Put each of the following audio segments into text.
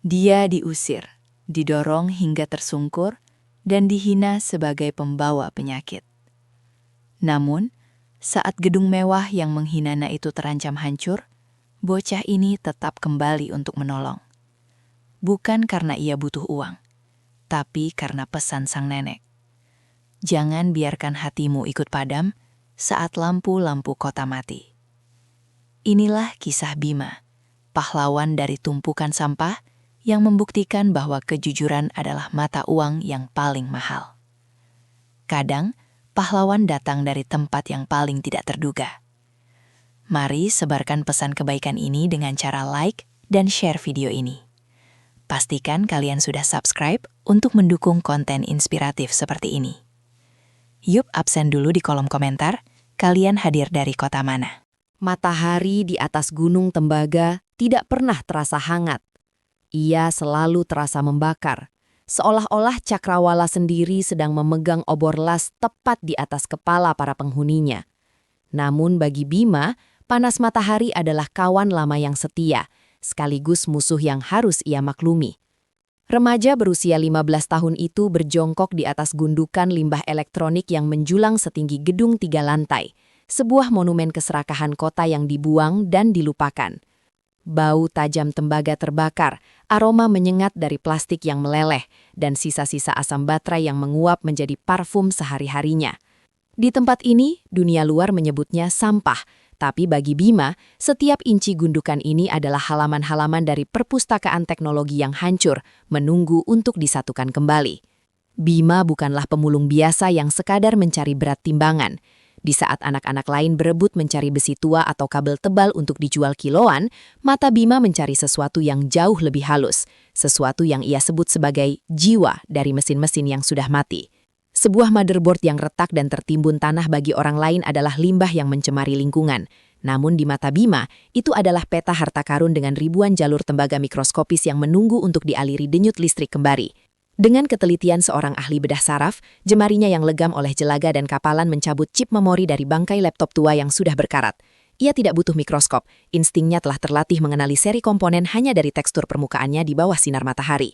Dia diusir, didorong hingga tersungkur, dan dihina sebagai pembawa penyakit. Namun, saat gedung mewah yang menghinana itu terancam hancur, bocah ini tetap kembali untuk menolong. Bukan karena ia butuh uang, tapi karena pesan sang nenek. Jangan biarkan hatimu ikut padam saat lampu-lampu kota mati. Inilah kisah Bima, pahlawan dari tumpukan sampah yang membuktikan bahwa kejujuran adalah mata uang yang paling mahal. Kadang, pahlawan datang dari tempat yang paling tidak terduga. Mari sebarkan pesan kebaikan ini dengan cara like dan share video ini. Pastikan kalian sudah subscribe untuk mendukung konten inspiratif seperti ini. Yup, absen dulu di kolom komentar, kalian hadir dari kota mana? Matahari di atas Gunung Tembaga tidak pernah terasa hangat. Ia selalu terasa membakar, seolah-olah cakrawala sendiri sedang memegang obor las tepat di atas kepala para penghuninya. Namun bagi Bima, panas matahari adalah kawan lama yang setia, sekaligus musuh yang harus ia maklumi. Remaja berusia 15 tahun itu berjongkok di atas gundukan limbah elektronik yang menjulang setinggi gedung 3 lantai, sebuah monumen keserakahan kota yang dibuang dan dilupakan. Bau tajam tembaga terbakar, aroma menyengat dari plastik yang meleleh, dan sisa-sisa asam baterai yang menguap menjadi parfum sehari-harinya. Di tempat ini, dunia luar menyebutnya sampah, tapi bagi Bima, setiap inci gundukan ini adalah halaman-halaman dari perpustakaan teknologi yang hancur, menunggu untuk disatukan kembali. Bima bukanlah pemulung biasa yang sekadar mencari berat timbangan. Di saat anak-anak lain berebut mencari besi tua atau kabel tebal untuk dijual kiloan, mata Bima mencari sesuatu yang jauh lebih halus, sesuatu yang ia sebut sebagai jiwa dari mesin-mesin yang sudah mati. Sebuah motherboard yang retak dan tertimbun tanah bagi orang lain adalah limbah yang mencemari lingkungan. Namun di mata Bima, itu adalah peta harta karun dengan ribuan jalur tembaga mikroskopis yang menunggu untuk dialiri denyut listrik kembali. Dengan ketelitian seorang ahli bedah saraf, jemarinya yang legam oleh jelaga dan kapalan mencabut chip memori dari bangkai laptop tua yang sudah berkarat. Ia tidak butuh mikroskop, instingnya telah terlatih mengenali seri komponen hanya dari tekstur permukaannya di bawah sinar matahari.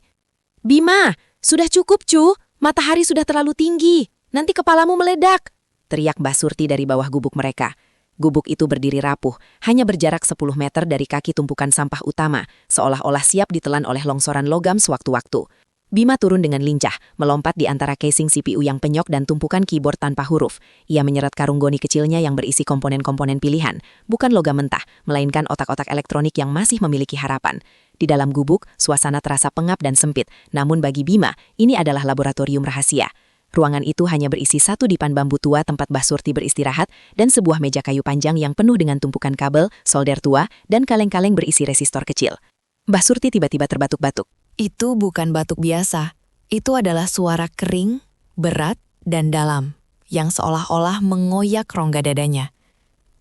"Bima, sudah cukup cu! Matahari sudah terlalu tinggi, nanti kepalamu meledak," teriak Mbah Surti dari bawah gubuk mereka. Gubuk itu berdiri rapuh, hanya berjarak 10 meter dari kaki tumpukan sampah utama, seolah-olah siap ditelan oleh longsoran logam sewaktu-waktu. Bima turun dengan lincah, melompat di antara casing CPU yang penyok dan tumpukan keyboard tanpa huruf. Ia menyeret karung goni kecilnya yang berisi komponen-komponen pilihan, bukan logam mentah, melainkan otak-otak elektronik yang masih memiliki harapan. Di dalam gubuk, suasana terasa pengap dan sempit, namun bagi Bima, ini adalah laboratorium rahasia. Ruangan itu hanya berisi satu dipan bambu tua tempat Mbah Surti beristirahat dan sebuah meja kayu panjang yang penuh dengan tumpukan kabel, solder tua, dan kaleng-kaleng berisi resistor kecil. Mbah Surti tiba-tiba terbatuk-batuk. Itu bukan batuk biasa. Itu adalah suara kering, berat, dan dalam, yang seolah-olah mengoyak rongga dadanya.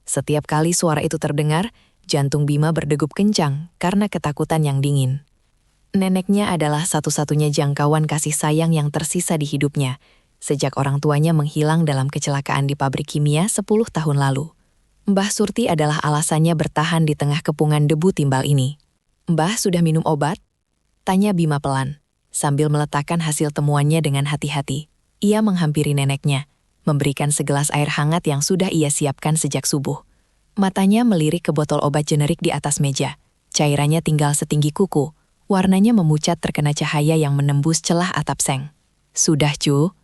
Setiap kali suara itu terdengar, jantung Bima berdegup kencang karena ketakutan yang dingin. Neneknya adalah satu-satunya jangkauan kasih sayang yang tersisa di hidupnya, sejak orang tuanya menghilang dalam kecelakaan di pabrik kimia 10 tahun lalu. Mbah Surti adalah alasannya bertahan di tengah kepungan debu timbal ini. "Mbah sudah minum obat?" tanya Bima pelan, sambil meletakkan hasil temuannya dengan hati-hati. Ia menghampiri neneknya, memberikan segelas air hangat yang sudah ia siapkan sejak subuh. Matanya melirik ke botol obat generik di atas meja. Cairannya tinggal setinggi kuku. Warnanya memucat terkena cahaya yang menembus celah atap seng. "Sudah, cu.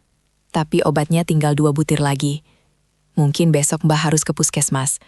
Tapi obatnya tinggal 2 butir lagi. Mungkin besok Mbah harus ke puskesmas,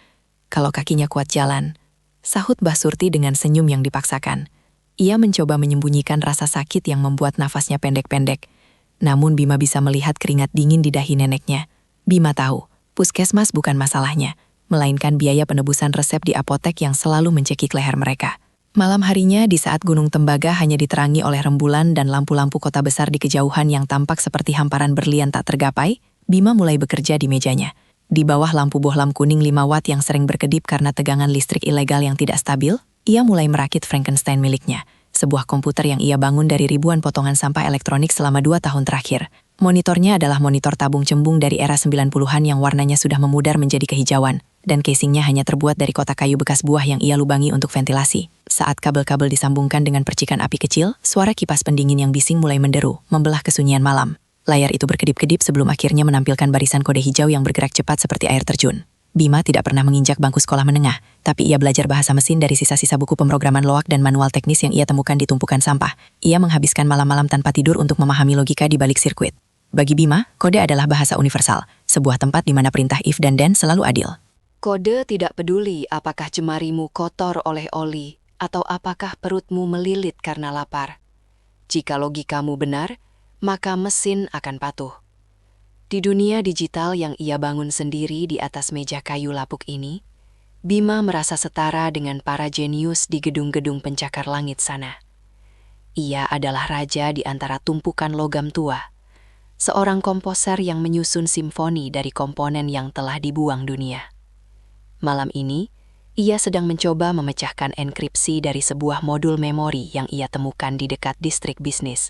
kalau kakinya kuat jalan," sahut Mbah Surti dengan senyum yang dipaksakan. Ia mencoba menyembunyikan rasa sakit yang membuat nafasnya pendek-pendek. Namun Bima bisa melihat keringat dingin di dahi neneknya. Bima tahu, puskesmas bukan masalahnya, melainkan biaya penebusan resep di apotek yang selalu mencekik leher mereka. Malam harinya, di saat Gunung Tembaga hanya diterangi oleh rembulan dan lampu-lampu kota besar di kejauhan yang tampak seperti hamparan berlian tak tergapai, Bima mulai bekerja di mejanya. Di bawah lampu bohlam kuning 5 watt yang sering berkedip karena tegangan listrik ilegal yang tidak stabil, ia mulai merakit Frankenstein miliknya, sebuah komputer yang ia bangun dari ribuan potongan sampah elektronik selama 2 tahun terakhir. Monitornya adalah monitor tabung cembung dari era 90-an yang warnanya sudah memudar menjadi kehijauan, dan casingnya hanya terbuat dari kotak kayu bekas buah yang ia lubangi untuk ventilasi. Saat kabel-kabel disambungkan dengan percikan api kecil, suara kipas pendingin yang bising mulai menderu, membelah kesunyian malam. Layar itu berkedip-kedip sebelum akhirnya menampilkan barisan kode hijau yang bergerak cepat seperti air terjun. Bima tidak pernah menginjak bangku sekolah menengah, tapi ia belajar bahasa mesin dari sisa-sisa buku pemrograman loak dan manual teknis yang ia temukan di tumpukan sampah. Ia menghabiskan malam-malam tanpa tidur untuk memahami logika di balik sirkuit. Bagi Bima, kode adalah bahasa universal, sebuah tempat di mana perintah if dan then selalu adil. Kode tidak peduli apakah jemarimu kotor oleh oli atau apakah perutmu melilit karena lapar. Jika logikamu benar, maka mesin akan patuh. Di dunia digital yang ia bangun sendiri di atas meja kayu lapuk ini, Bima merasa setara dengan para jenius di gedung-gedung pencakar langit sana. Ia adalah raja di antara tumpukan logam tua, seorang komposer yang menyusun simfoni dari komponen yang telah dibuang dunia. Malam ini, ia sedang mencoba memecahkan enkripsi dari sebuah modul memori yang ia temukan di dekat distrik bisnis,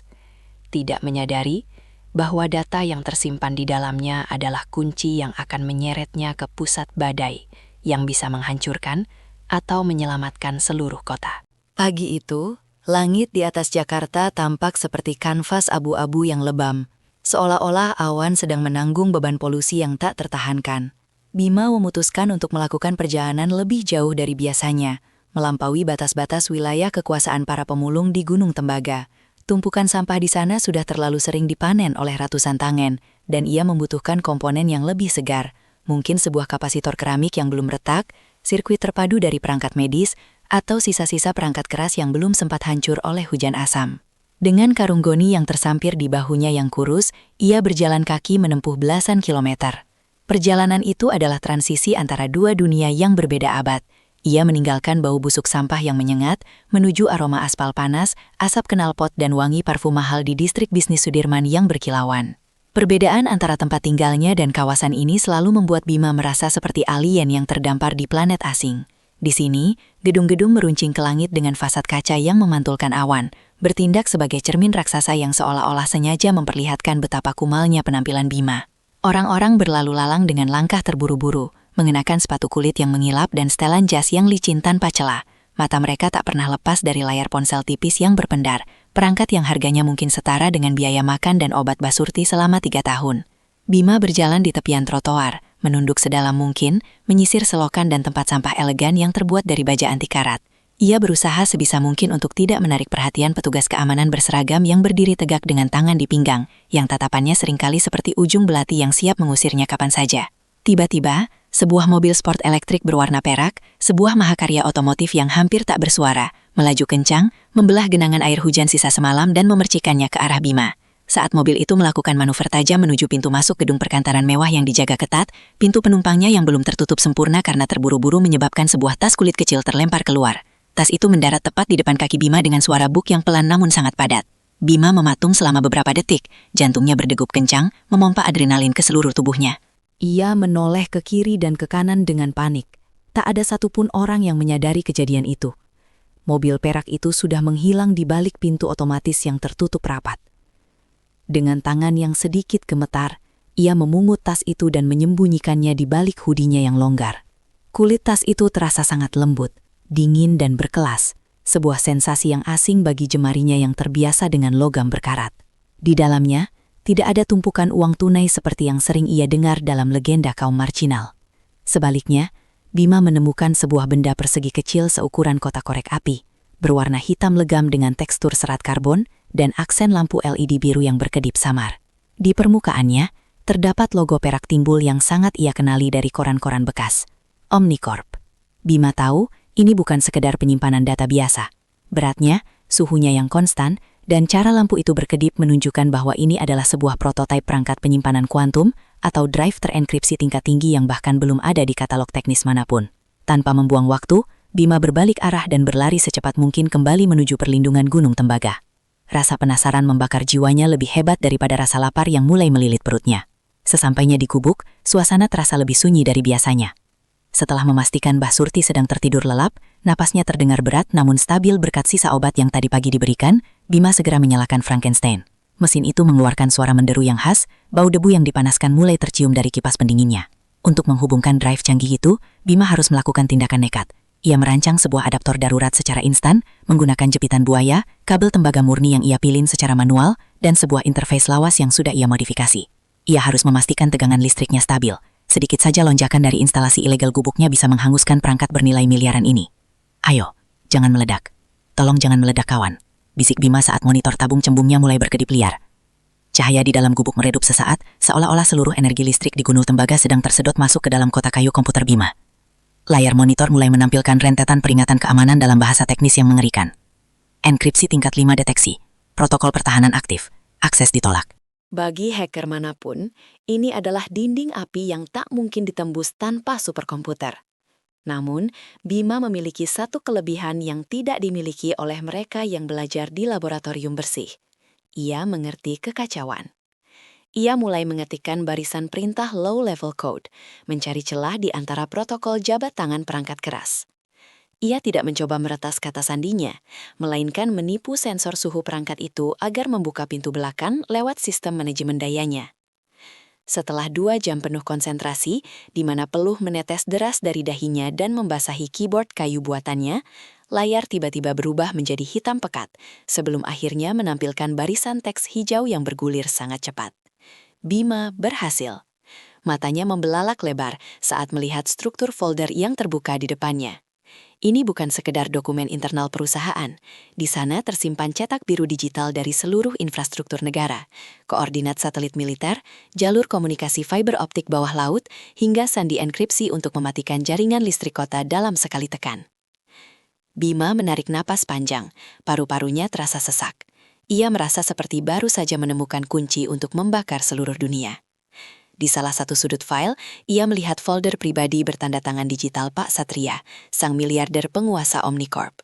tidak menyadari bahwa data yang tersimpan di dalamnya adalah kunci yang akan menyeretnya ke pusat badai yang bisa menghancurkan atau menyelamatkan seluruh kota. Pagi itu, langit di atas Jakarta tampak seperti kanvas abu-abu yang lebam, seolah-olah awan sedang menanggung beban polusi yang tak tertahankan. Bima memutuskan untuk melakukan perjalanan lebih jauh dari biasanya, melampaui batas-batas wilayah kekuasaan para pemulung di Gunung Tembaga. Tumpukan sampah di sana sudah terlalu sering dipanen oleh ratusan tangan, dan ia membutuhkan komponen yang lebih segar, mungkin sebuah kapasitor keramik yang belum retak, sirkuit terpadu dari perangkat medis, atau sisa-sisa perangkat keras yang belum sempat hancur oleh hujan asam. Dengan karung goni yang tersampir di bahunya yang kurus, ia berjalan kaki menempuh belasan kilometer. Perjalanan itu adalah transisi antara dua dunia yang berbeda abad. Ia meninggalkan bau busuk sampah yang menyengat, menuju aroma aspal panas, asap knalpot dan wangi parfum mahal di distrik bisnis Sudirman yang berkilauan. Perbedaan antara tempat tinggalnya dan kawasan ini selalu membuat Bima merasa seperti alien yang terdampar di planet asing. Di sini, gedung-gedung meruncing ke langit dengan fasad kaca yang memantulkan awan, bertindak sebagai cermin raksasa yang seolah-olah sengaja memperlihatkan betapa kumalnya penampilan Bima. Orang-orang berlalu lalang dengan langkah terburu-buru, mengenakan sepatu kulit yang mengilap dan setelan jas yang licin tanpa celah. Mata mereka tak pernah lepas dari layar ponsel tipis yang berpendar, perangkat yang harganya mungkin setara dengan biaya makan dan obat Basurti selama 3 tahun. Bima berjalan di tepian trotoar, menunduk sedalam mungkin, menyisir selokan dan tempat sampah elegan yang terbuat dari baja anti karat. Ia berusaha sebisa mungkin untuk tidak menarik perhatian petugas keamanan berseragam yang berdiri tegak dengan tangan di pinggang, yang tatapannya seringkali seperti ujung belati yang siap mengusirnya kapan saja. Tiba-tiba, sebuah mobil sport elektrik berwarna perak, sebuah mahakarya otomotif yang hampir tak bersuara, melaju kencang, membelah genangan air hujan sisa semalam dan memercikannya ke arah Bima. Saat mobil itu melakukan manuver tajam menuju pintu masuk gedung perkantoran mewah yang dijaga ketat, pintu penumpangnya yang belum tertutup sempurna karena terburu-buru menyebabkan sebuah tas kulit kecil terlempar keluar. Tas itu mendarat tepat di depan kaki Bima dengan suara buk yang pelan namun sangat padat. Bima mematung selama beberapa detik, jantungnya berdegup kencang, memompa adrenalin ke seluruh tubuhnya. Ia menoleh ke kiri dan ke kanan dengan panik. Tak ada satupun orang yang menyadari kejadian itu. Mobil perak itu sudah menghilang di balik pintu otomatis yang tertutup rapat. Dengan tangan yang sedikit gemetar, ia memungut tas itu dan menyembunyikannya di balik hoodie-nya yang longgar. Kulit tas itu terasa sangat lembut, dingin dan berkelas, sebuah sensasi yang asing bagi jemarinya yang terbiasa dengan logam berkarat. Di dalamnya, tidak ada tumpukan uang tunai seperti yang sering ia dengar dalam legenda kaum marginal. Sebaliknya, Bima menemukan sebuah benda persegi kecil seukuran kotak korek api, berwarna hitam legam dengan tekstur serat karbon dan aksen lampu LED biru yang berkedip samar. Di permukaannya, terdapat logo perak timbul yang sangat ia kenali dari koran-koran bekas, Omnicorp. Bima tahu, ini bukan sekedar penyimpanan data biasa. Beratnya, suhunya yang konstan, dan cara lampu itu berkedip menunjukkan bahwa ini adalah sebuah prototipe perangkat penyimpanan kuantum atau drive terenkripsi tingkat tinggi yang bahkan belum ada di katalog teknis manapun. Tanpa membuang waktu, Bima berbalik arah dan berlari secepat mungkin kembali menuju perlindungan Gunung Tembaga. Rasa penasaran membakar jiwanya lebih hebat daripada rasa lapar yang mulai melilit perutnya. Sesampainya di gubuk, suasana terasa lebih sunyi dari biasanya. Setelah memastikan Mbah Surti sedang tertidur lelap, napasnya terdengar berat namun stabil berkat sisa obat yang tadi pagi diberikan, Bima segera menyalakan Frankenstein. Mesin itu mengeluarkan suara menderu yang khas, bau debu yang dipanaskan mulai tercium dari kipas pendinginnya. Untuk menghubungkan drive canggih itu, Bima harus melakukan tindakan nekat. Ia merancang sebuah adaptor darurat secara instan, menggunakan jepitan buaya, kabel tembaga murni yang ia pilin secara manual, dan sebuah interface lawas yang sudah ia modifikasi. Ia harus memastikan tegangan listriknya stabil. Sedikit saja lonjakan dari instalasi ilegal gubuknya bisa menghanguskan perangkat bernilai miliaran ini. Ayo, jangan meledak. Tolong jangan meledak kawan. Bisik Bima saat monitor tabung cembungnya mulai berkedip liar. Cahaya di dalam gubuk meredup sesaat, seolah-olah seluruh energi listrik di Gunung Tembaga sedang tersedot masuk ke dalam kotak kayu komputer Bima. Layar monitor mulai menampilkan rentetan peringatan keamanan dalam bahasa teknis yang mengerikan. Enkripsi tingkat 5 deteksi. Protokol pertahanan aktif. Akses ditolak. Bagi hacker manapun, ini adalah dinding api yang tak mungkin ditembus tanpa superkomputer. Namun, Bima memiliki satu kelebihan yang tidak dimiliki oleh mereka yang belajar di laboratorium bersih. Ia mengerti kekacauan. Ia mulai mengetikkan barisan perintah low-level code, mencari celah di antara protokol jabat tangan perangkat keras. Ia tidak mencoba meretas kata sandinya, melainkan menipu sensor suhu perangkat itu agar membuka pintu belakang lewat sistem manajemen dayanya. Setelah 2 jam penuh konsentrasi, di mana peluh menetes deras dari dahinya dan membasahi keyboard kayu buatannya, layar tiba-tiba berubah menjadi hitam pekat, sebelum akhirnya menampilkan barisan teks hijau yang bergulir sangat cepat. Bima berhasil. Matanya membelalak lebar saat melihat struktur folder yang terbuka di depannya. Ini bukan sekedar dokumen internal perusahaan. Di sana tersimpan cetak biru digital dari seluruh infrastruktur negara, koordinat satelit militer, jalur komunikasi fiber optik bawah laut, hingga sandi enkripsi untuk mematikan jaringan listrik kota dalam sekali tekan. Bima menarik napas panjang, paru-parunya terasa sesak. Ia merasa seperti baru saja menemukan kunci untuk membakar seluruh dunia. Di salah satu sudut file, ia melihat folder pribadi bertanda tangan digital Pak Satria, sang miliarder penguasa Omnicorp.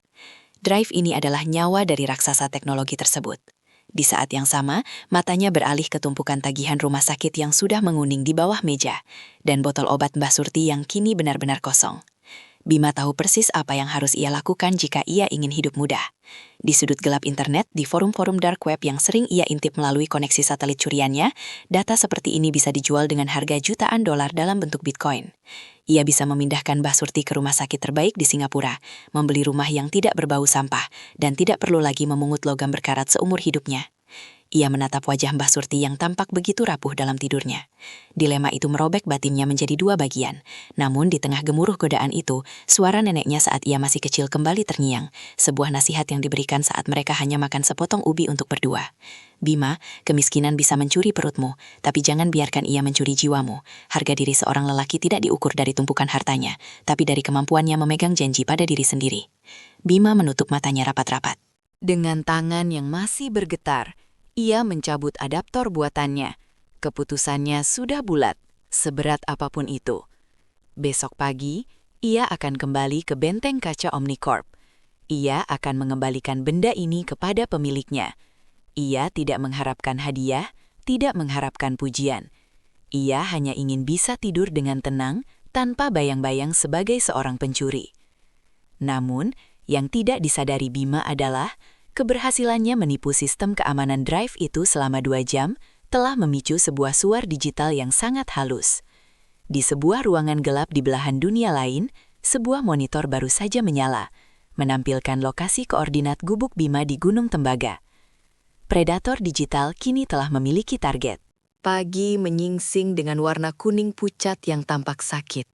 Drive ini adalah nyawa dari raksasa teknologi tersebut. Di saat yang sama, matanya beralih ke tumpukan tagihan rumah sakit yang sudah menguning di bawah meja, dan botol obat Mbah Surti yang kini benar-benar kosong. Bima tahu persis apa yang harus ia lakukan jika ia ingin hidup mudah. Di sudut gelap internet, di forum-forum dark web yang sering ia intip melalui koneksi satelit curiannya, data seperti ini bisa dijual dengan harga jutaan dolar dalam bentuk Bitcoin. Ia bisa memindahkan Mbah Surti ke rumah sakit terbaik di Singapura, membeli rumah yang tidak berbau sampah, dan tidak perlu lagi memungut logam berkarat seumur hidupnya. Ia menatap wajah Mbah Surti yang tampak begitu rapuh dalam tidurnya. Dilema itu merobek batinnya menjadi 2 bagian. Namun di tengah gemuruh godaan itu, suara neneknya saat ia masih kecil kembali terngiang. Sebuah nasihat yang diberikan saat mereka hanya makan sepotong ubi untuk berdua. Bima, kemiskinan bisa mencuri perutmu, tapi jangan biarkan ia mencuri jiwamu. Harga diri seorang lelaki tidak diukur dari tumpukan hartanya, tapi dari kemampuannya memegang janji pada diri sendiri. Bima menutup matanya rapat-rapat. Dengan tangan yang masih bergetar, ia mencabut adaptor buatannya. Keputusannya sudah bulat, seberat apapun itu. Besok pagi, ia akan kembali ke benteng kaca Omnicorp. Ia akan mengembalikan benda ini kepada pemiliknya. Ia tidak mengharapkan hadiah, tidak mengharapkan pujian. Ia hanya ingin bisa tidur dengan tenang, tanpa bayang-bayang sebagai seorang pencuri. Namun, yang tidak disadari Bima adalah keberhasilannya menipu sistem keamanan drive itu selama 2 jam telah memicu sebuah suar digital yang sangat halus. Di sebuah ruangan gelap di belahan dunia lain, sebuah monitor baru saja menyala, menampilkan lokasi koordinat gubuk Bima di Gunung Tembaga. Predator digital kini telah memiliki target. Pagi menyingsing dengan warna kuning pucat yang tampak sakit.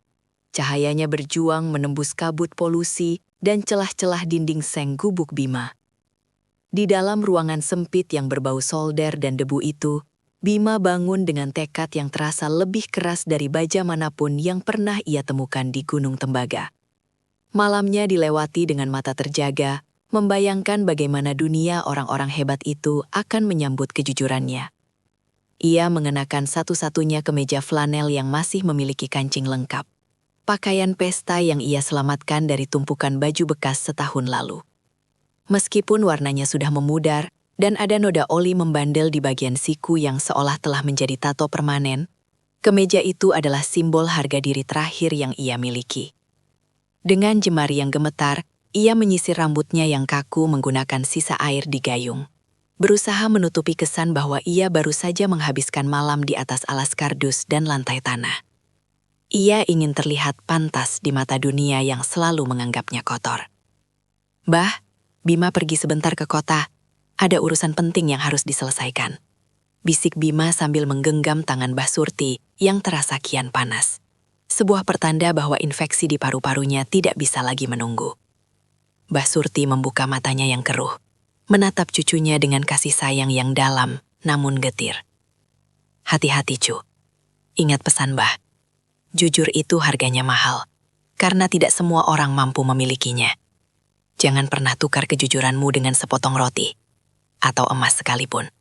Cahayanya berjuang menembus kabut polusi dan celah-celah dinding seng gubuk Bima. Di dalam ruangan sempit yang berbau solder dan debu itu, Bima bangun dengan tekad yang terasa lebih keras dari baja manapun yang pernah ia temukan di Gunung Tembaga. Malamnya dilewati dengan mata terjaga, membayangkan bagaimana dunia orang-orang hebat itu akan menyambut kejujurannya. Ia mengenakan satu-satunya kemeja flanel yang masih memiliki kancing lengkap. Pakaian pesta yang ia selamatkan dari tumpukan baju bekas setahun lalu. Meskipun warnanya sudah memudar dan ada noda oli membandel di bagian siku yang seolah telah menjadi tato permanen, kemeja itu adalah simbol harga diri terakhir yang ia miliki. Dengan jemari yang gemetar, ia menyisir rambutnya yang kaku menggunakan sisa air di gayung. Berusaha menutupi kesan bahwa ia baru saja menghabiskan malam di atas alas kardus dan lantai tanah. Ia ingin terlihat pantas di mata dunia yang selalu menganggapnya kotor. "Bah, Bima pergi sebentar ke kota. Ada urusan penting yang harus diselesaikan," bisik Bima sambil menggenggam tangan Mbah Surti yang terasa kian panas. Sebuah pertanda bahwa infeksi di paru-parunya tidak bisa lagi menunggu. Mbah Surti membuka matanya yang keruh, menatap cucunya dengan kasih sayang yang dalam namun getir. "Hati-hati, Cu. Ingat pesan Mbah. Jujur itu harganya mahal, karena tidak semua orang mampu memilikinya. Jangan pernah tukar kejujuranmu dengan sepotong roti, atau emas sekalipun,"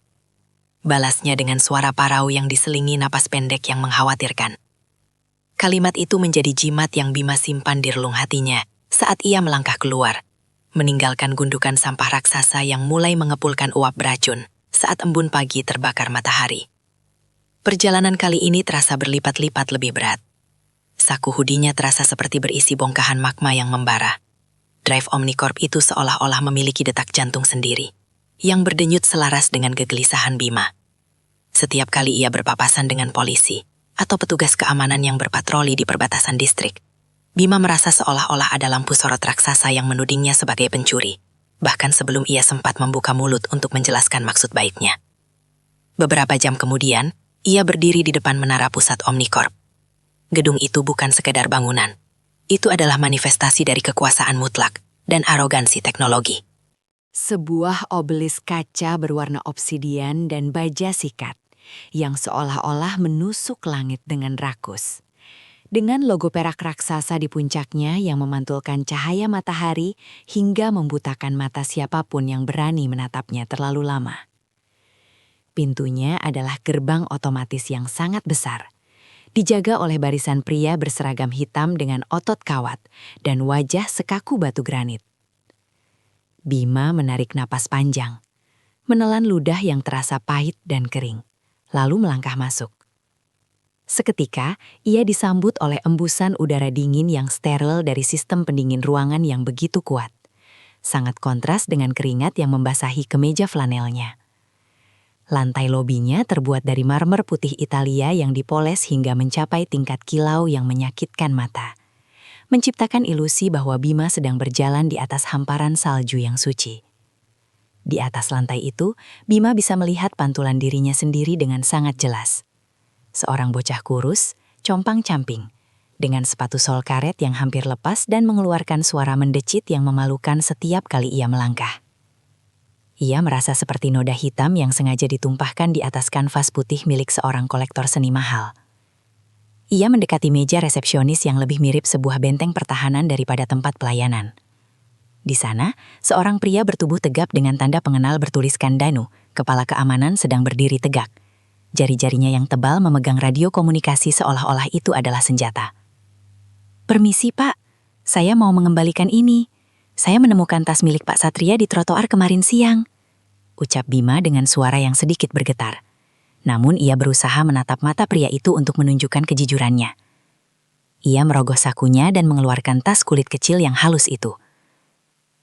balasnya dengan suara parau yang diselingi napas pendek yang mengkhawatirkan. Kalimat itu menjadi jimat yang Bima simpan di relung hatinya saat ia melangkah keluar, meninggalkan gundukan sampah raksasa yang mulai mengepulkan uap beracun saat embun pagi terbakar matahari. Perjalanan kali ini terasa berlipat-lipat lebih berat. Saku hoodie-nya terasa seperti berisi bongkahan magma yang membara. Drive Omnicorp itu seolah-olah memiliki detak jantung sendiri, yang berdenyut selaras dengan kegelisahan Bima. Setiap kali ia berpapasan dengan polisi atau petugas keamanan yang berpatroli di perbatasan distrik, Bima merasa seolah-olah ada lampu sorot raksasa yang menudingnya sebagai pencuri, bahkan sebelum ia sempat membuka mulut untuk menjelaskan maksud baiknya. Beberapa jam kemudian, ia berdiri di depan menara pusat Omnicorp. Gedung itu bukan sekedar bangunan. Itu adalah manifestasi dari kekuasaan mutlak dan arogansi teknologi. Sebuah obelisk kaca berwarna obsidian dan baja sikat yang seolah-olah menusuk langit dengan rakus. Dengan logo perak raksasa di puncaknya yang memantulkan cahaya matahari hingga membutakan mata siapapun yang berani menatapnya terlalu lama. Pintunya adalah gerbang otomatis yang sangat besar, dijaga oleh barisan pria berseragam hitam dengan otot kawat dan wajah sekaku batu granit. Bima menarik napas panjang, menelan ludah yang terasa pahit dan kering, lalu melangkah masuk. Seketika, ia disambut oleh embusan udara dingin yang steril dari sistem pendingin ruangan yang begitu kuat. Sangat kontras dengan keringat yang membasahi kemeja flanelnya. Lantai lobinya terbuat dari marmer putih Italia yang dipoles hingga mencapai tingkat kilau yang menyakitkan mata, menciptakan ilusi bahwa Bima sedang berjalan di atas hamparan salju yang suci. Di atas lantai itu, Bima bisa melihat pantulan dirinya sendiri dengan sangat jelas. Seorang bocah kurus, compang-camping, dengan sepatu sol karet yang hampir lepas dan mengeluarkan suara mendecit yang memalukan setiap kali ia melangkah. Ia merasa seperti noda hitam yang sengaja ditumpahkan di atas kanvas putih milik seorang kolektor seni mahal. Ia mendekati meja resepsionis yang lebih mirip sebuah benteng pertahanan daripada tempat pelayanan. Di sana, seorang pria bertubuh tegap dengan tanda pengenal bertuliskan Danu, kepala keamanan sedang berdiri tegak. Jari-jarinya yang tebal memegang radio komunikasi seolah-olah itu adalah senjata. "Permisi, Pak. Saya mau mengembalikan ini. Saya menemukan tas milik Pak Satria di trotoar kemarin siang," ucap Bima dengan suara yang sedikit bergetar. Namun ia berusaha menatap mata pria itu untuk menunjukkan kejujurannya. Ia merogoh sakunya dan mengeluarkan tas kulit kecil yang halus itu.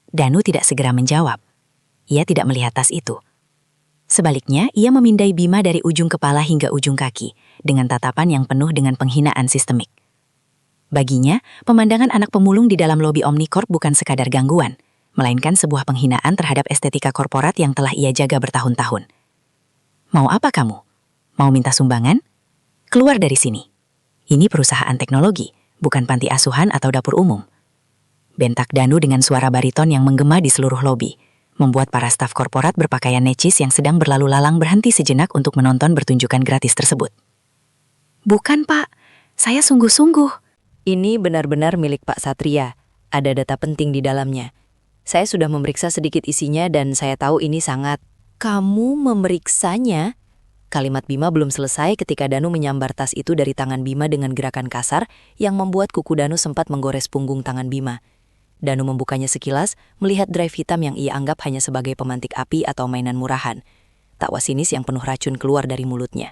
Danu tidak segera menjawab. Ia tidak melihat tas itu. Sebaliknya, ia memindai Bima dari ujung kepala hingga ujung kaki, dengan tatapan yang penuh dengan penghinaan sistemik. Baginya, pemandangan anak pemulung di dalam lobi Omnicorp bukan sekadar gangguan, melainkan sebuah penghinaan terhadap estetika korporat yang telah ia jaga bertahun-tahun. "Mau apa kamu? Mau minta sumbangan? Keluar dari sini. Ini perusahaan teknologi, bukan panti asuhan atau dapur umum," bentak Danu dengan suara bariton yang menggema di seluruh lobi, membuat para staf korporat berpakaian necis yang sedang berlalu lalang berhenti sejenak untuk menonton pertunjukan gratis tersebut. "Bukan, Pak. Saya sungguh-sungguh. Ini benar-benar milik Pak Satria. Ada data penting di dalamnya. Saya sudah memeriksa sedikit isinya dan saya tahu ini sangat..." "Kamu memeriksanya?" Kalimat Bima belum selesai ketika Danu menyambar tas itu dari tangan Bima dengan gerakan kasar yang membuat kuku Danu sempat menggores punggung tangan Bima. Danu membukanya sekilas, melihat drive hitam yang ia anggap hanya sebagai pemantik api atau mainan murahan. Tawa sinis yang penuh racun keluar dari mulutnya.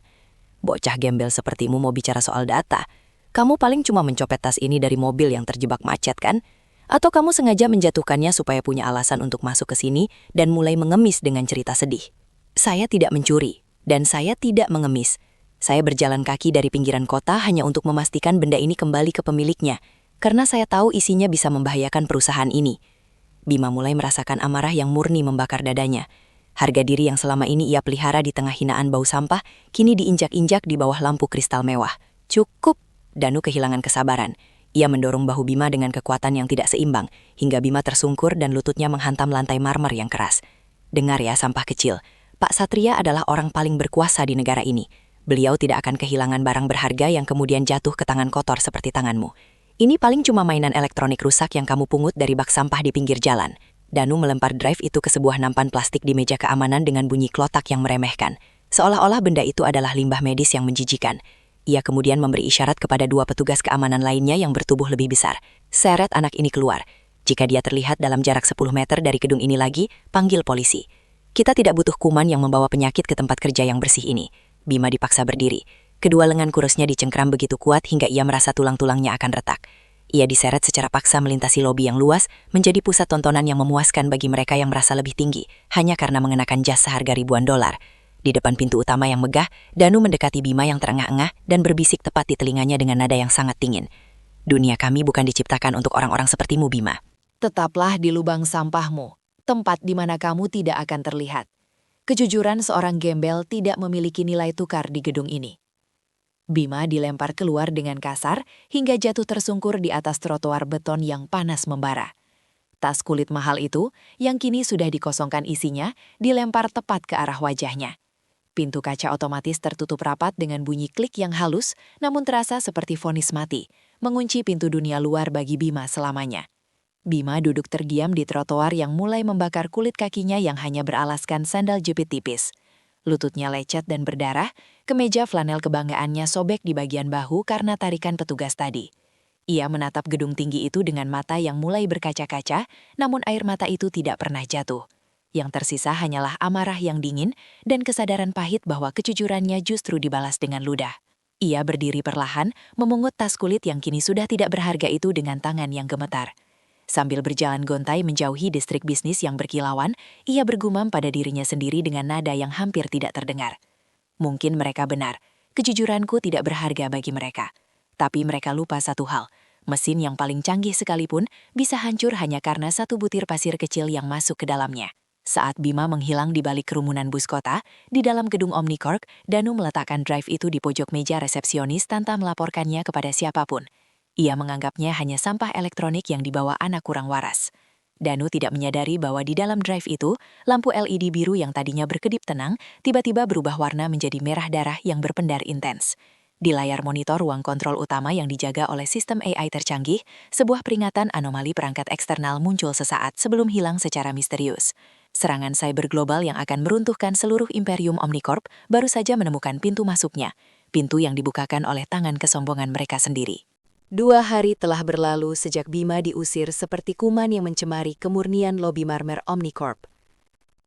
"Bocah gembel sepertimu mau bicara soal data. Kamu paling cuma mencopet tas ini dari mobil yang terjebak macet kan? Atau kamu sengaja menjatuhkannya supaya punya alasan untuk masuk ke sini dan mulai mengemis dengan cerita sedih?" "Saya tidak mencuri, dan saya tidak mengemis. Saya berjalan kaki dari pinggiran kota hanya untuk memastikan benda ini kembali ke pemiliknya, karena saya tahu isinya bisa membahayakan perusahaan ini. Bima mulai merasakan amarah yang murni membakar dadanya. Harga diri yang selama ini ia pelihara di tengah hinaan bau sampah, kini diinjak-injak di bawah lampu kristal mewah. Cukup! Danu kehilangan kesabaran. Ia mendorong bahu Bima dengan kekuatan yang tidak seimbang, hingga Bima tersungkur dan lututnya menghantam lantai marmer yang keras. Dengar ya, sampah kecil. Pak Satria adalah orang paling berkuasa di negara ini. Beliau tidak akan kehilangan barang berharga yang kemudian jatuh ke tangan kotor seperti tanganmu. Ini paling cuma mainan elektronik rusak yang kamu pungut dari bak sampah di pinggir jalan. Danu melempar drive itu ke sebuah nampan plastik di meja keamanan dengan bunyi klotak yang meremehkan. Seolah-olah benda itu adalah limbah medis yang menjijikan. Ia kemudian memberi isyarat kepada 2 petugas keamanan lainnya yang bertubuh lebih besar. Seret anak ini keluar. Jika dia terlihat dalam jarak 10 meter dari gedung ini lagi, panggil polisi. Kita tidak butuh kuman yang membawa penyakit ke tempat kerja yang bersih ini. Bima dipaksa berdiri. Kedua lengan kurusnya dicengkram begitu kuat hingga ia merasa tulang-tulangnya akan retak. Ia diseret secara paksa melintasi lobi yang luas, menjadi pusat tontonan yang memuaskan bagi mereka yang merasa lebih tinggi, hanya karena mengenakan jas seharga ribuan dolar. Di depan pintu utama yang megah, Danu mendekati Bima yang terengah-engah dan berbisik tepat di telinganya dengan nada yang sangat dingin. Dunia kami bukan diciptakan untuk orang-orang sepertimu, Bima. Tetaplah di lubang sampahmu, tempat di mana kamu tidak akan terlihat. Kejujuran seorang gembel tidak memiliki nilai tukar di gedung ini. Bima dilempar keluar dengan kasar hingga jatuh tersungkur di atas trotoar beton yang panas membara. Tas kulit mahal itu, yang kini sudah dikosongkan isinya, dilempar tepat ke arah wajahnya. Pintu kaca otomatis tertutup rapat dengan bunyi klik yang halus, namun terasa seperti vonis mati, mengunci pintu dunia luar bagi Bima selamanya. Bima duduk terdiam di trotoar yang mulai membakar kulit kakinya yang hanya beralaskan sandal jepit tipis. Lututnya lecet dan berdarah, kemeja flanel kebanggaannya sobek di bagian bahu karena tarikan petugas tadi. Ia menatap gedung tinggi itu dengan mata yang mulai berkaca-kaca, namun air mata itu tidak pernah jatuh. Yang tersisa hanyalah amarah yang dingin dan kesadaran pahit bahwa kejujurannya justru dibalas dengan ludah. Ia berdiri perlahan, memungut tas kulit yang kini sudah tidak berharga itu dengan tangan yang gemetar. Sambil berjalan gontai menjauhi distrik bisnis yang berkilauan, ia bergumam pada dirinya sendiri dengan nada yang hampir tidak terdengar. Mungkin mereka benar, kejujuranku tidak berharga bagi mereka. Tapi mereka lupa satu hal, mesin yang paling canggih sekalipun bisa hancur hanya karena satu butir pasir kecil yang masuk ke dalamnya. Saat Bima menghilang di balik kerumunan bus kota, di dalam gedung Omnicorp, Danu meletakkan drive itu di pojok meja resepsionis tanpa melaporkannya kepada siapapun. Ia menganggapnya hanya sampah elektronik yang dibawa anak kurang waras. Danu tidak menyadari bahwa di dalam drive itu, lampu LED biru yang tadinya berkedip tenang, tiba-tiba berubah warna menjadi merah darah yang berpendar intens. Di layar monitor ruang kontrol utama yang dijaga oleh sistem AI tercanggih, sebuah peringatan anomali perangkat eksternal muncul sesaat sebelum hilang secara misterius. Serangan cyber global yang akan meruntuhkan seluruh imperium Omnicorp baru saja menemukan pintu masuknya, pintu yang dibukakan oleh tangan kesombongan mereka sendiri. 2 hari telah berlalu sejak Bima diusir seperti kuman yang mencemari kemurnian lobi marmer Omnicorp.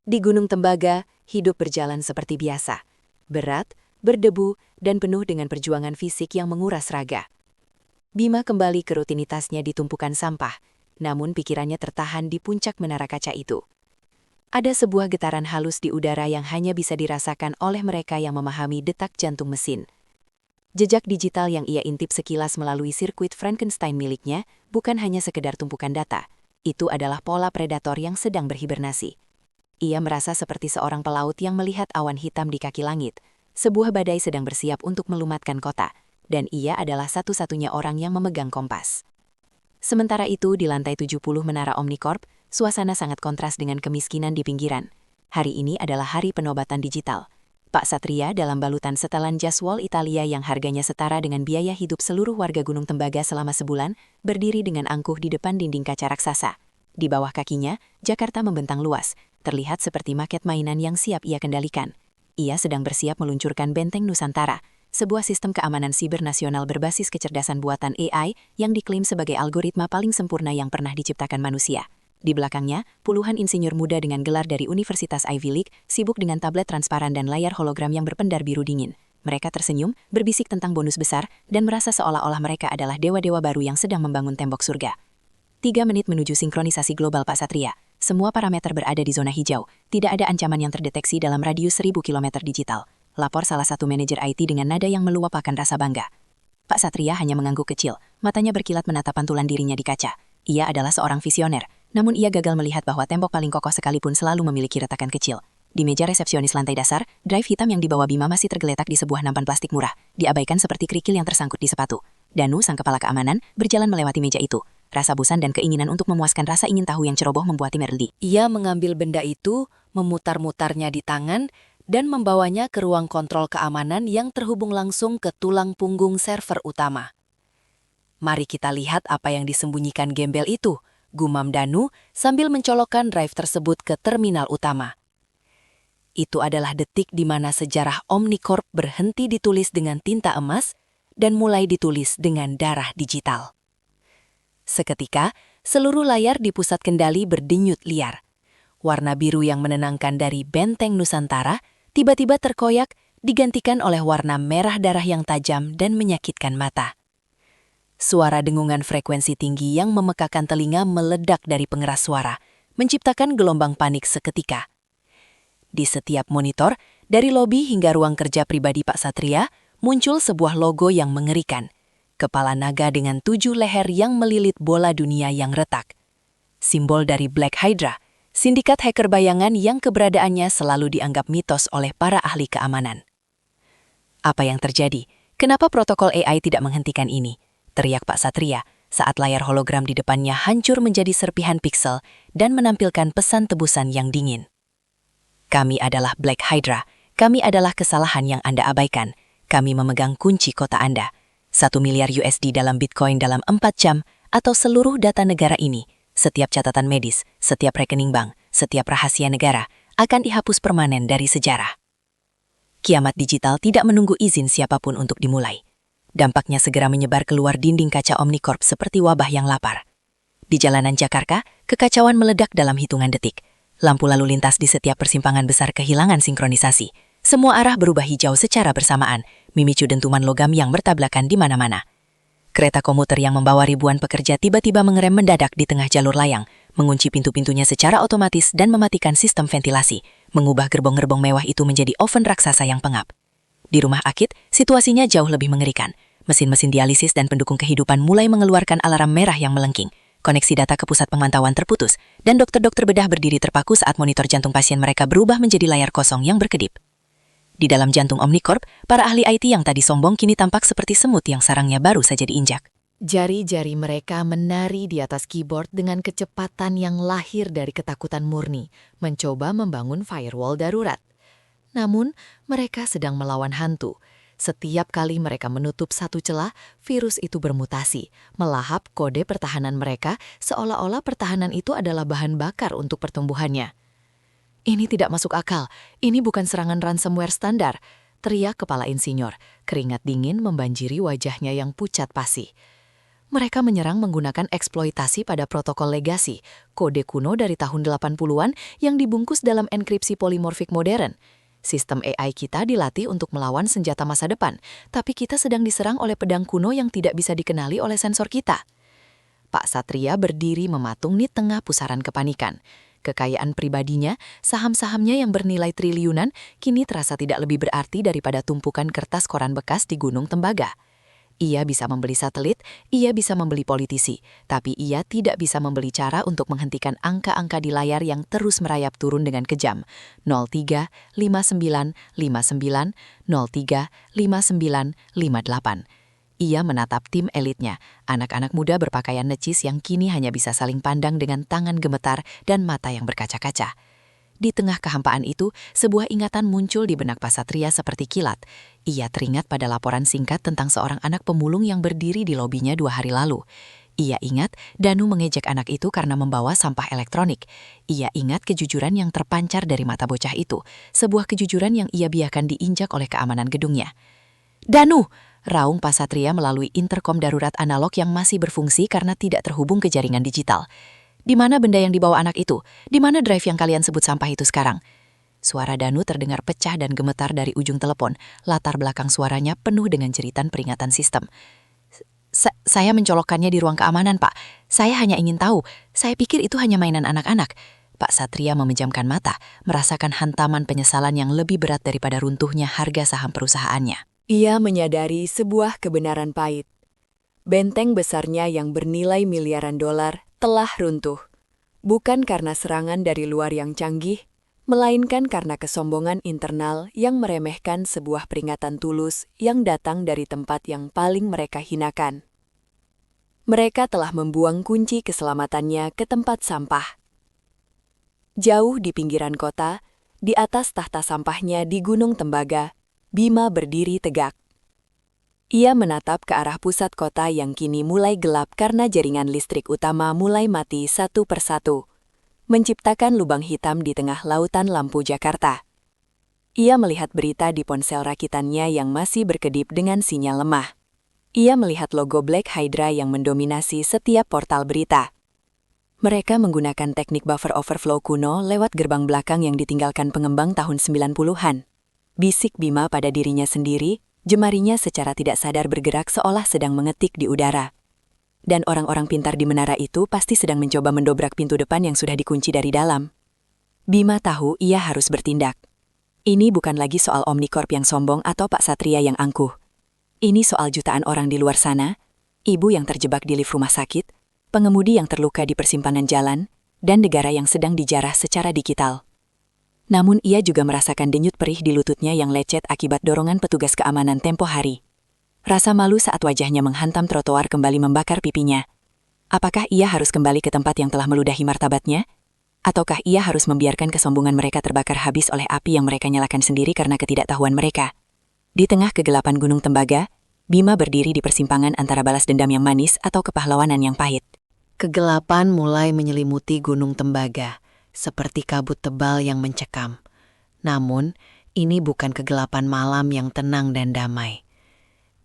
Di Gunung Tembaga, hidup berjalan seperti biasa. Berat, berdebu, dan penuh dengan perjuangan fisik yang menguras raga. Bima kembali ke rutinitasnya di tumpukan sampah, namun pikirannya tertahan di puncak menara kaca itu. Ada sebuah getaran halus di udara yang hanya bisa dirasakan oleh mereka yang memahami detak jantung mesin. Jejak digital yang ia intip sekilas melalui sirkuit Frankenstein miliknya bukan hanya sekedar tumpukan data, itu adalah pola predator yang sedang berhibernasi. Ia merasa seperti seorang pelaut yang melihat awan hitam di kaki langit, sebuah badai sedang bersiap untuk melumatkan kota, dan ia adalah satu-satunya orang yang memegang kompas. Sementara itu di lantai 70 menara Omnicorp, suasana sangat kontras dengan kemiskinan di pinggiran. Hari ini adalah hari penobatan digital. Pak Satria dalam balutan setelan jas wol Italia yang harganya setara dengan biaya hidup seluruh warga Gunung Tembaga selama sebulan, berdiri dengan angkuh di depan dinding kaca raksasa. Di bawah kakinya, Jakarta membentang luas, terlihat seperti maket mainan yang siap ia kendalikan. Ia sedang bersiap meluncurkan Benteng Nusantara, sebuah sistem keamanan siber nasional berbasis kecerdasan buatan AI yang diklaim sebagai algoritma paling sempurna yang pernah diciptakan manusia. Di belakangnya, puluhan insinyur muda dengan gelar dari Universitas Ivy League sibuk dengan tablet transparan dan layar hologram yang berpendar biru dingin. Mereka tersenyum, berbisik tentang bonus besar, dan merasa seolah-olah mereka adalah dewa-dewa baru yang sedang membangun tembok surga. 3 menit menuju sinkronisasi global Pak Satria. Semua parameter berada di zona hijau. Tidak ada ancaman yang terdeteksi dalam radius 1000 km digital. lapor salah satu manajer IT dengan nada yang meluapkan rasa bangga. Pak Satria hanya mengangguk kecil, matanya berkilat menatap pantulan dirinya di kaca. Ia adalah seorang visioner, namun ia gagal melihat bahwa tembok paling kokoh sekalipun selalu memiliki retakan kecil. Di meja resepsionis lantai dasar, drive hitam yang dibawa Bima masih tergeletak di sebuah nampan plastik murah, diabaikan seperti kerikil yang tersangkut di sepatu. Danu, sang kepala keamanan, berjalan melewati meja itu. Rasa bosan dan keinginan untuk memuaskan rasa ingin tahu yang ceroboh membuat Merli. Ia mengambil benda itu, memutar-mutarnya di tangan, dan membawanya ke ruang kontrol keamanan yang terhubung langsung ke tulang punggung server utama. Mari kita lihat apa yang disembunyikan gembel itu, gumam Danu sambil mencolokkan drive tersebut ke terminal utama. Itu adalah detik di mana sejarah Omnicorp berhenti ditulis dengan tinta emas dan mulai ditulis dengan darah digital. Seketika, seluruh layar di pusat kendali berdenyut liar. Warna biru yang menenangkan dari benteng Nusantara tiba-tiba terkoyak digantikan oleh warna merah darah yang tajam dan menyakitkan mata. Suara dengungan frekuensi tinggi yang memekakan telinga meledak dari pengeras suara, menciptakan gelombang panik seketika. Di setiap monitor, dari lobi hingga ruang kerja pribadi Pak Satria, muncul sebuah logo yang mengerikan. Kepala naga dengan 7 leher yang melilit bola dunia yang retak. Simbol dari Black Hydra, sindikat hacker bayangan yang keberadaannya selalu dianggap mitos oleh para ahli keamanan. Apa yang terjadi? Kenapa protokol AI tidak menghentikan ini? Teriak Pak Satria saat layar hologram di depannya hancur menjadi serpihan piksel dan menampilkan pesan tebusan yang dingin. Kami adalah Black Hydra, kami adalah kesalahan yang Anda abaikan, kami memegang kunci kota Anda. 1 miliar USD dalam Bitcoin dalam 4 jam, atau seluruh data negara ini, setiap catatan medis, setiap rekening bank, setiap rahasia negara, akan dihapus permanen dari sejarah. Kiamat digital tidak menunggu izin siapapun untuk dimulai. Dampaknya segera menyebar keluar dinding kaca Omnicorp seperti wabah yang lapar. Di jalanan Jakarta, kekacauan meledak dalam hitungan detik. Lampu lalu lintas di setiap persimpangan besar kehilangan sinkronisasi. Semua arah berubah hijau secara bersamaan, memicu dentuman logam yang bertabrakan di mana-mana. Kereta komuter yang membawa ribuan pekerja tiba-tiba mengerem mendadak di tengah jalur layang, mengunci pintu-pintunya secara otomatis dan mematikan sistem ventilasi, mengubah gerbong-gerbong mewah itu menjadi oven raksasa yang pengap. Di rumah Akit, situasinya jauh lebih mengerikan. Mesin-mesin dialisis dan pendukung kehidupan mulai mengeluarkan alarm merah yang melengking. Koneksi data ke pusat pemantauan terputus, dan dokter-dokter bedah berdiri terpaku saat monitor jantung pasien mereka berubah menjadi layar kosong yang berkedip. Di dalam jantung Omnicorp, para ahli IT yang tadi sombong kini tampak seperti semut yang sarangnya baru saja diinjak. Jari-jari mereka menari di atas keyboard dengan kecepatan yang lahir dari ketakutan murni, mencoba membangun firewall darurat. Namun, mereka sedang melawan hantu. Setiap kali mereka menutup satu celah, virus itu bermutasi, melahap kode pertahanan mereka seolah-olah pertahanan itu adalah bahan bakar untuk pertumbuhannya. Ini tidak masuk akal, ini bukan serangan ransomware standar, teriak kepala insinyur, keringat dingin membanjiri wajahnya yang pucat pasi. Mereka menyerang menggunakan eksploitasi pada protokol legasi, kode kuno dari tahun 80-an yang dibungkus dalam enkripsi polimorfik modern. Sistem AI kita dilatih untuk melawan senjata masa depan, tapi kita sedang diserang oleh pedang kuno yang tidak bisa dikenali oleh sensor kita. Pak Satria berdiri mematung di tengah pusaran kepanikan. Kekayaan pribadinya, saham-sahamnya yang bernilai triliunan, kini terasa tidak lebih berarti daripada tumpukan kertas koran bekas di Gunung Tembaga. Ia bisa membeli satelit, ia bisa membeli politisi, tapi ia tidak bisa membeli cara untuk menghentikan angka-angka di layar yang terus merayap turun dengan kejam. 03, 59, 59, 03, 59, 58. Ia menatap tim elitnya, anak-anak muda berpakaian necis yang kini hanya bisa saling pandang dengan tangan gemetar dan mata yang berkaca-kaca. Di tengah kehampaan itu, sebuah ingatan muncul di benak Pak Satria seperti kilat. Ia teringat pada laporan singkat tentang seorang anak pemulung yang berdiri di lobinya 2 hari lalu. Ia ingat Danu mengejek anak itu karena membawa sampah elektronik. Ia ingat kejujuran yang terpancar dari mata bocah itu, sebuah kejujuran yang ia biarkan diinjak oleh keamanan gedungnya. "Danu!" raung Pak Satria melalui interkom darurat analog yang masih berfungsi karena tidak terhubung ke jaringan digital. "Di mana benda yang dibawa anak itu? Di mana drive yang kalian sebut sampah itu sekarang?" Suara Danu terdengar pecah dan gemetar dari ujung telepon. Latar belakang suaranya penuh dengan jeritan peringatan sistem. Saya mencolokkannya di ruang keamanan, Pak. Saya hanya ingin tahu. Saya pikir itu hanya mainan anak-anak. Pak Satria memejamkan mata, merasakan hantaman penyesalan yang lebih berat daripada runtuhnya harga saham perusahaannya. Ia menyadari sebuah kebenaran pahit. Benteng besarnya yang bernilai miliaran dolar telah runtuh. Bukan karena serangan dari luar yang canggih, melainkan karena kesombongan internal yang meremehkan sebuah peringatan tulus yang datang dari tempat yang paling mereka hinakan. Mereka telah membuang kunci keselamatannya ke tempat sampah. Jauh di pinggiran kota, di atas tahta sampahnya di Gunung Tembaga, Bima berdiri tegak. Ia menatap ke arah pusat kota yang kini mulai gelap karena jaringan listrik utama mulai mati satu persatu, menciptakan lubang hitam di tengah lautan lampu Jakarta. Ia melihat berita di ponsel rakitannya yang masih berkedip dengan sinyal lemah. Ia melihat logo Black Hydra yang mendominasi setiap portal berita. Mereka menggunakan teknik buffer overflow kuno lewat gerbang belakang yang ditinggalkan pengembang tahun 90-an. Bisik Bima pada dirinya sendiri, jemarinya secara tidak sadar bergerak seolah sedang mengetik di udara. Dan orang-orang pintar di menara itu pasti sedang mencoba mendobrak pintu depan yang sudah dikunci dari dalam. Bima tahu ia harus bertindak. Ini bukan lagi soal Omnicorp yang sombong atau Pak Satria yang angkuh. Ini soal jutaan orang di luar sana, ibu yang terjebak di lift rumah sakit, pengemudi yang terluka di persimpangan jalan, dan negara yang sedang dijarah secara digital. Namun ia juga merasakan denyut perih di lututnya yang lecet akibat dorongan petugas keamanan tempo hari. Rasa malu saat wajahnya menghantam trotoar kembali membakar pipinya. Apakah ia harus kembali ke tempat yang telah meludahi martabatnya? Ataukah ia harus membiarkan kesombongan mereka terbakar habis oleh api yang mereka nyalakan sendiri karena ketidaktahuan mereka? Di tengah kegelapan Gunung Tembaga, Bima berdiri di persimpangan antara balas dendam yang manis atau kepahlawanan yang pahit. Kegelapan mulai menyelimuti Gunung Tembaga, seperti kabut tebal yang mencekam. Namun, ini bukan kegelapan malam yang tenang dan damai.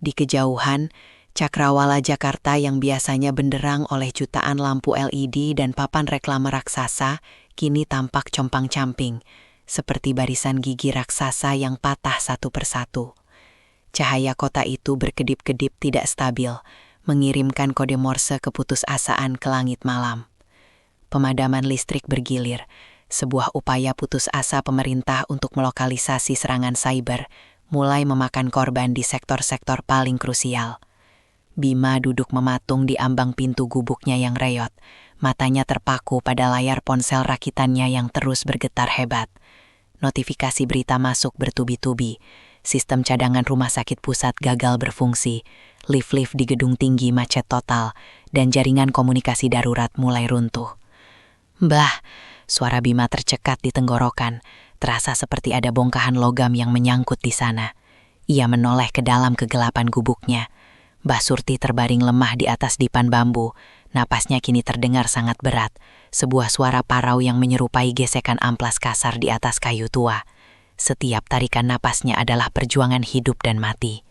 Di kejauhan, cakrawala Jakarta yang biasanya benderang oleh jutaan lampu LED dan papan reklame raksasa, kini tampak compang-camping, seperti barisan gigi raksasa yang patah satu persatu. Cahaya kota itu berkedip-kedip tidak stabil, mengirimkan kode Morse keputusasaan ke langit malam. Pemadaman listrik bergilir, sebuah upaya putus asa pemerintah untuk melokalisasi serangan cyber, mulai memakan korban di sektor-sektor paling krusial. Bima duduk mematung di ambang pintu gubuknya yang reyot, matanya terpaku pada layar ponsel rakitannya yang terus bergetar hebat. Notifikasi berita masuk bertubi-tubi, sistem cadangan rumah sakit pusat gagal berfungsi, lift-lift di gedung tinggi macet total, dan jaringan komunikasi darurat mulai runtuh. Bah, suara Bima tercekat di tenggorokan, terasa seperti ada bongkahan logam yang menyangkut di sana. Ia menoleh ke dalam kegelapan gubuknya. Mbah Surti terbaring lemah di atas dipan bambu, napasnya kini terdengar sangat berat, sebuah suara parau yang menyerupai gesekan amplas kasar di atas kayu tua. Setiap tarikan napasnya adalah perjuangan hidup dan mati.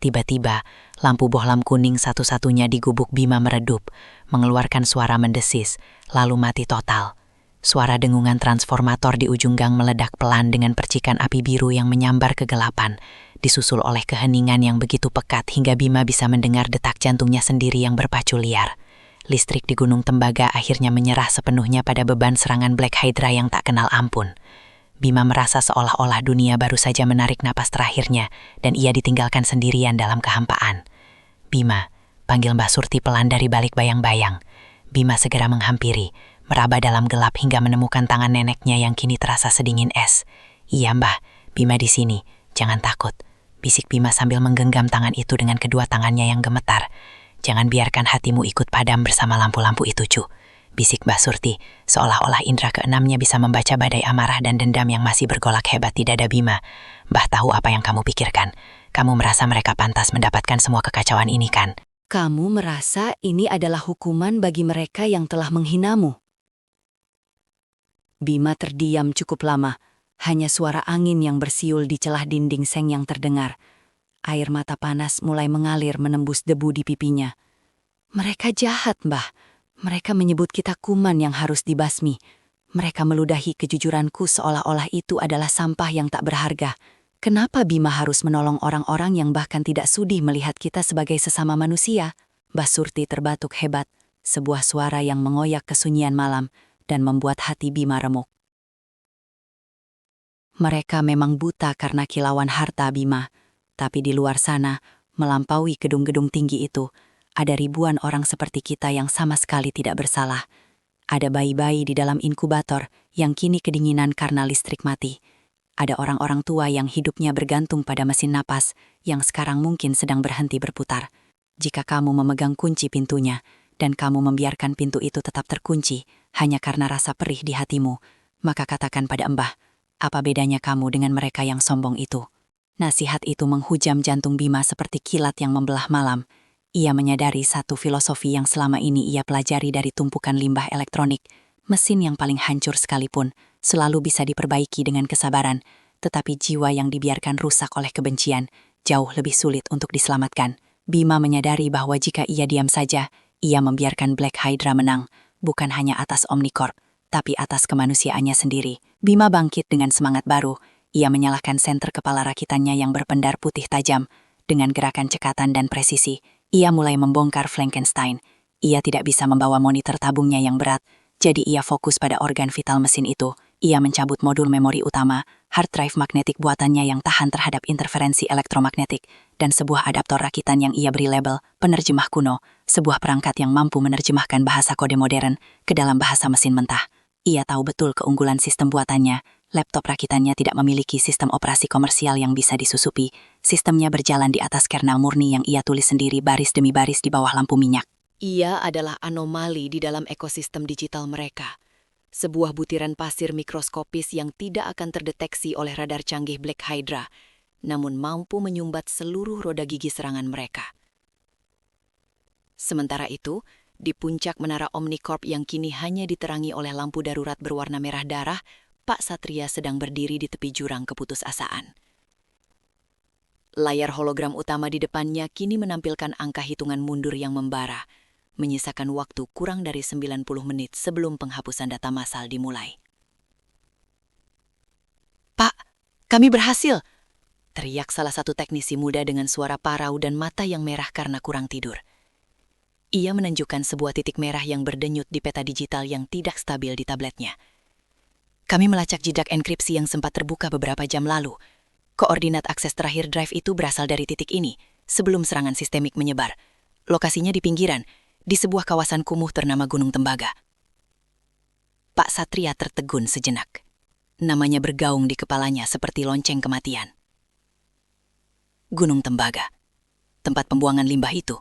Tiba-tiba, lampu bohlam kuning satu-satunya di gubuk Bima meredup, mengeluarkan suara mendesis, lalu mati total. Suara dengungan transformator di ujung gang meledak pelan dengan percikan api biru yang menyambar kegelapan, disusul oleh keheningan yang begitu pekat hingga Bima bisa mendengar detak jantungnya sendiri yang berpacu liar. Listrik di Gunung Tembaga akhirnya menyerah sepenuhnya pada beban serangan Black Hydra yang tak kenal ampun. Bima merasa seolah-olah dunia baru saja menarik napas terakhirnya dan ia ditinggalkan sendirian dalam kehampaan. Bima, panggil Mbah Surti pelan dari balik bayang-bayang. Bima segera menghampiri, meraba dalam gelap hingga menemukan tangan neneknya yang kini terasa sedingin es. Iya Mbah, Bima di sini, jangan takut. Bisik Bima sambil menggenggam tangan itu dengan kedua tangannya yang gemetar. Jangan biarkan hatimu ikut padam bersama lampu-lampu itu, Cu. Bisik Mbah Surti, seolah-olah indera keenamnya bisa membaca badai amarah dan dendam yang masih bergolak hebat di dada Bima. Mbah tahu apa yang kamu pikirkan. Kamu merasa mereka pantas mendapatkan semua kekacauan ini kan? Kamu merasa ini adalah hukuman bagi mereka yang telah menghinamu. Bima terdiam cukup lama, hanya suara angin yang bersiul di celah dinding seng yang terdengar. Air mata panas mulai mengalir menembus debu di pipinya. Mereka jahat, Mbah. Mereka menyebut kita kuman yang harus dibasmi. Mereka meludahi kejujuranku seolah-olah itu adalah sampah yang tak berharga. Kenapa Bima harus menolong orang-orang yang bahkan tidak sudi melihat kita sebagai sesama manusia? Mbah Surti terbatuk hebat, sebuah suara yang mengoyak kesunyian malam, dan membuat hati Bima remuk. Mereka memang buta karena kilauan harta Bima, tapi di luar sana, melampaui gedung-gedung tinggi itu, ada ribuan orang seperti kita yang sama sekali tidak bersalah. Ada bayi-bayi di dalam inkubator yang kini kedinginan karena listrik mati. Ada orang-orang tua yang hidupnya bergantung pada mesin napas yang sekarang mungkin sedang berhenti berputar. Jika kamu memegang kunci pintunya dan kamu membiarkan pintu itu tetap terkunci hanya karena rasa perih di hatimu, maka katakan pada Mbah, apa bedanya kamu dengan mereka yang sombong itu? Nasihat itu menghujam jantung Bima seperti kilat yang membelah malam. Ia menyadari satu filosofi yang selama ini ia pelajari dari tumpukan limbah elektronik. Mesin yang paling hancur sekalipun selalu bisa diperbaiki dengan kesabaran, tetapi jiwa yang dibiarkan rusak oleh kebencian jauh lebih sulit untuk diselamatkan. Bima menyadari bahwa jika ia diam saja, ia membiarkan Black Hydra menang, bukan hanya atas Omnicorp, tapi atas kemanusiaannya sendiri. Bima bangkit dengan semangat baru. Ia menyalakan senter kepala rakitannya yang berpendar putih tajam. Dengan gerakan cekatan dan presisi, ia mulai membongkar Frankenstein. Ia tidak bisa membawa monitor tabungnya yang berat, jadi ia fokus pada organ vital mesin itu. Ia mencabut modul memori utama, hard drive magnetik buatannya yang tahan terhadap interferensi elektromagnetik, dan sebuah adaptor rakitan yang ia beri label penerjemah kuno, sebuah perangkat yang mampu menerjemahkan bahasa kode modern ke dalam bahasa mesin mentah. Ia tahu betul keunggulan sistem buatannya. Laptop rakitannya tidak memiliki sistem operasi komersial yang bisa disusupi. Sistemnya berjalan di atas kernel murni yang ia tulis sendiri baris demi baris di bawah lampu minyak. Ia adalah anomali di dalam ekosistem digital mereka. Sebuah butiran pasir mikroskopis yang tidak akan terdeteksi oleh radar canggih Black Hydra, namun mampu menyumbat seluruh roda gigi serangan mereka. Sementara itu, di puncak menara Omnicorp yang kini hanya diterangi oleh lampu darurat berwarna merah darah, Pak Satria sedang berdiri di tepi jurang keputusasaan. Layar hologram utama di depannya kini menampilkan angka hitungan mundur yang membara, menyisakan waktu kurang dari 90 menit sebelum penghapusan data massal dimulai. "Pak, kami berhasil!" teriak salah satu teknisi muda dengan suara parau dan mata yang merah karena kurang tidur. Ia menunjukkan sebuah titik merah yang berdenyut di peta digital yang tidak stabil di tabletnya. "Kami melacak jejak enkripsi yang sempat terbuka beberapa jam lalu. Koordinat akses terakhir drive itu berasal dari titik ini, sebelum serangan sistemik menyebar. Lokasinya di pinggiran, di sebuah kawasan kumuh ternama Gunung Tembaga." Pak Satria tertegun sejenak. Namanya bergaung di kepalanya seperti lonceng kematian. Gunung Tembaga, tempat pembuangan limbah itu.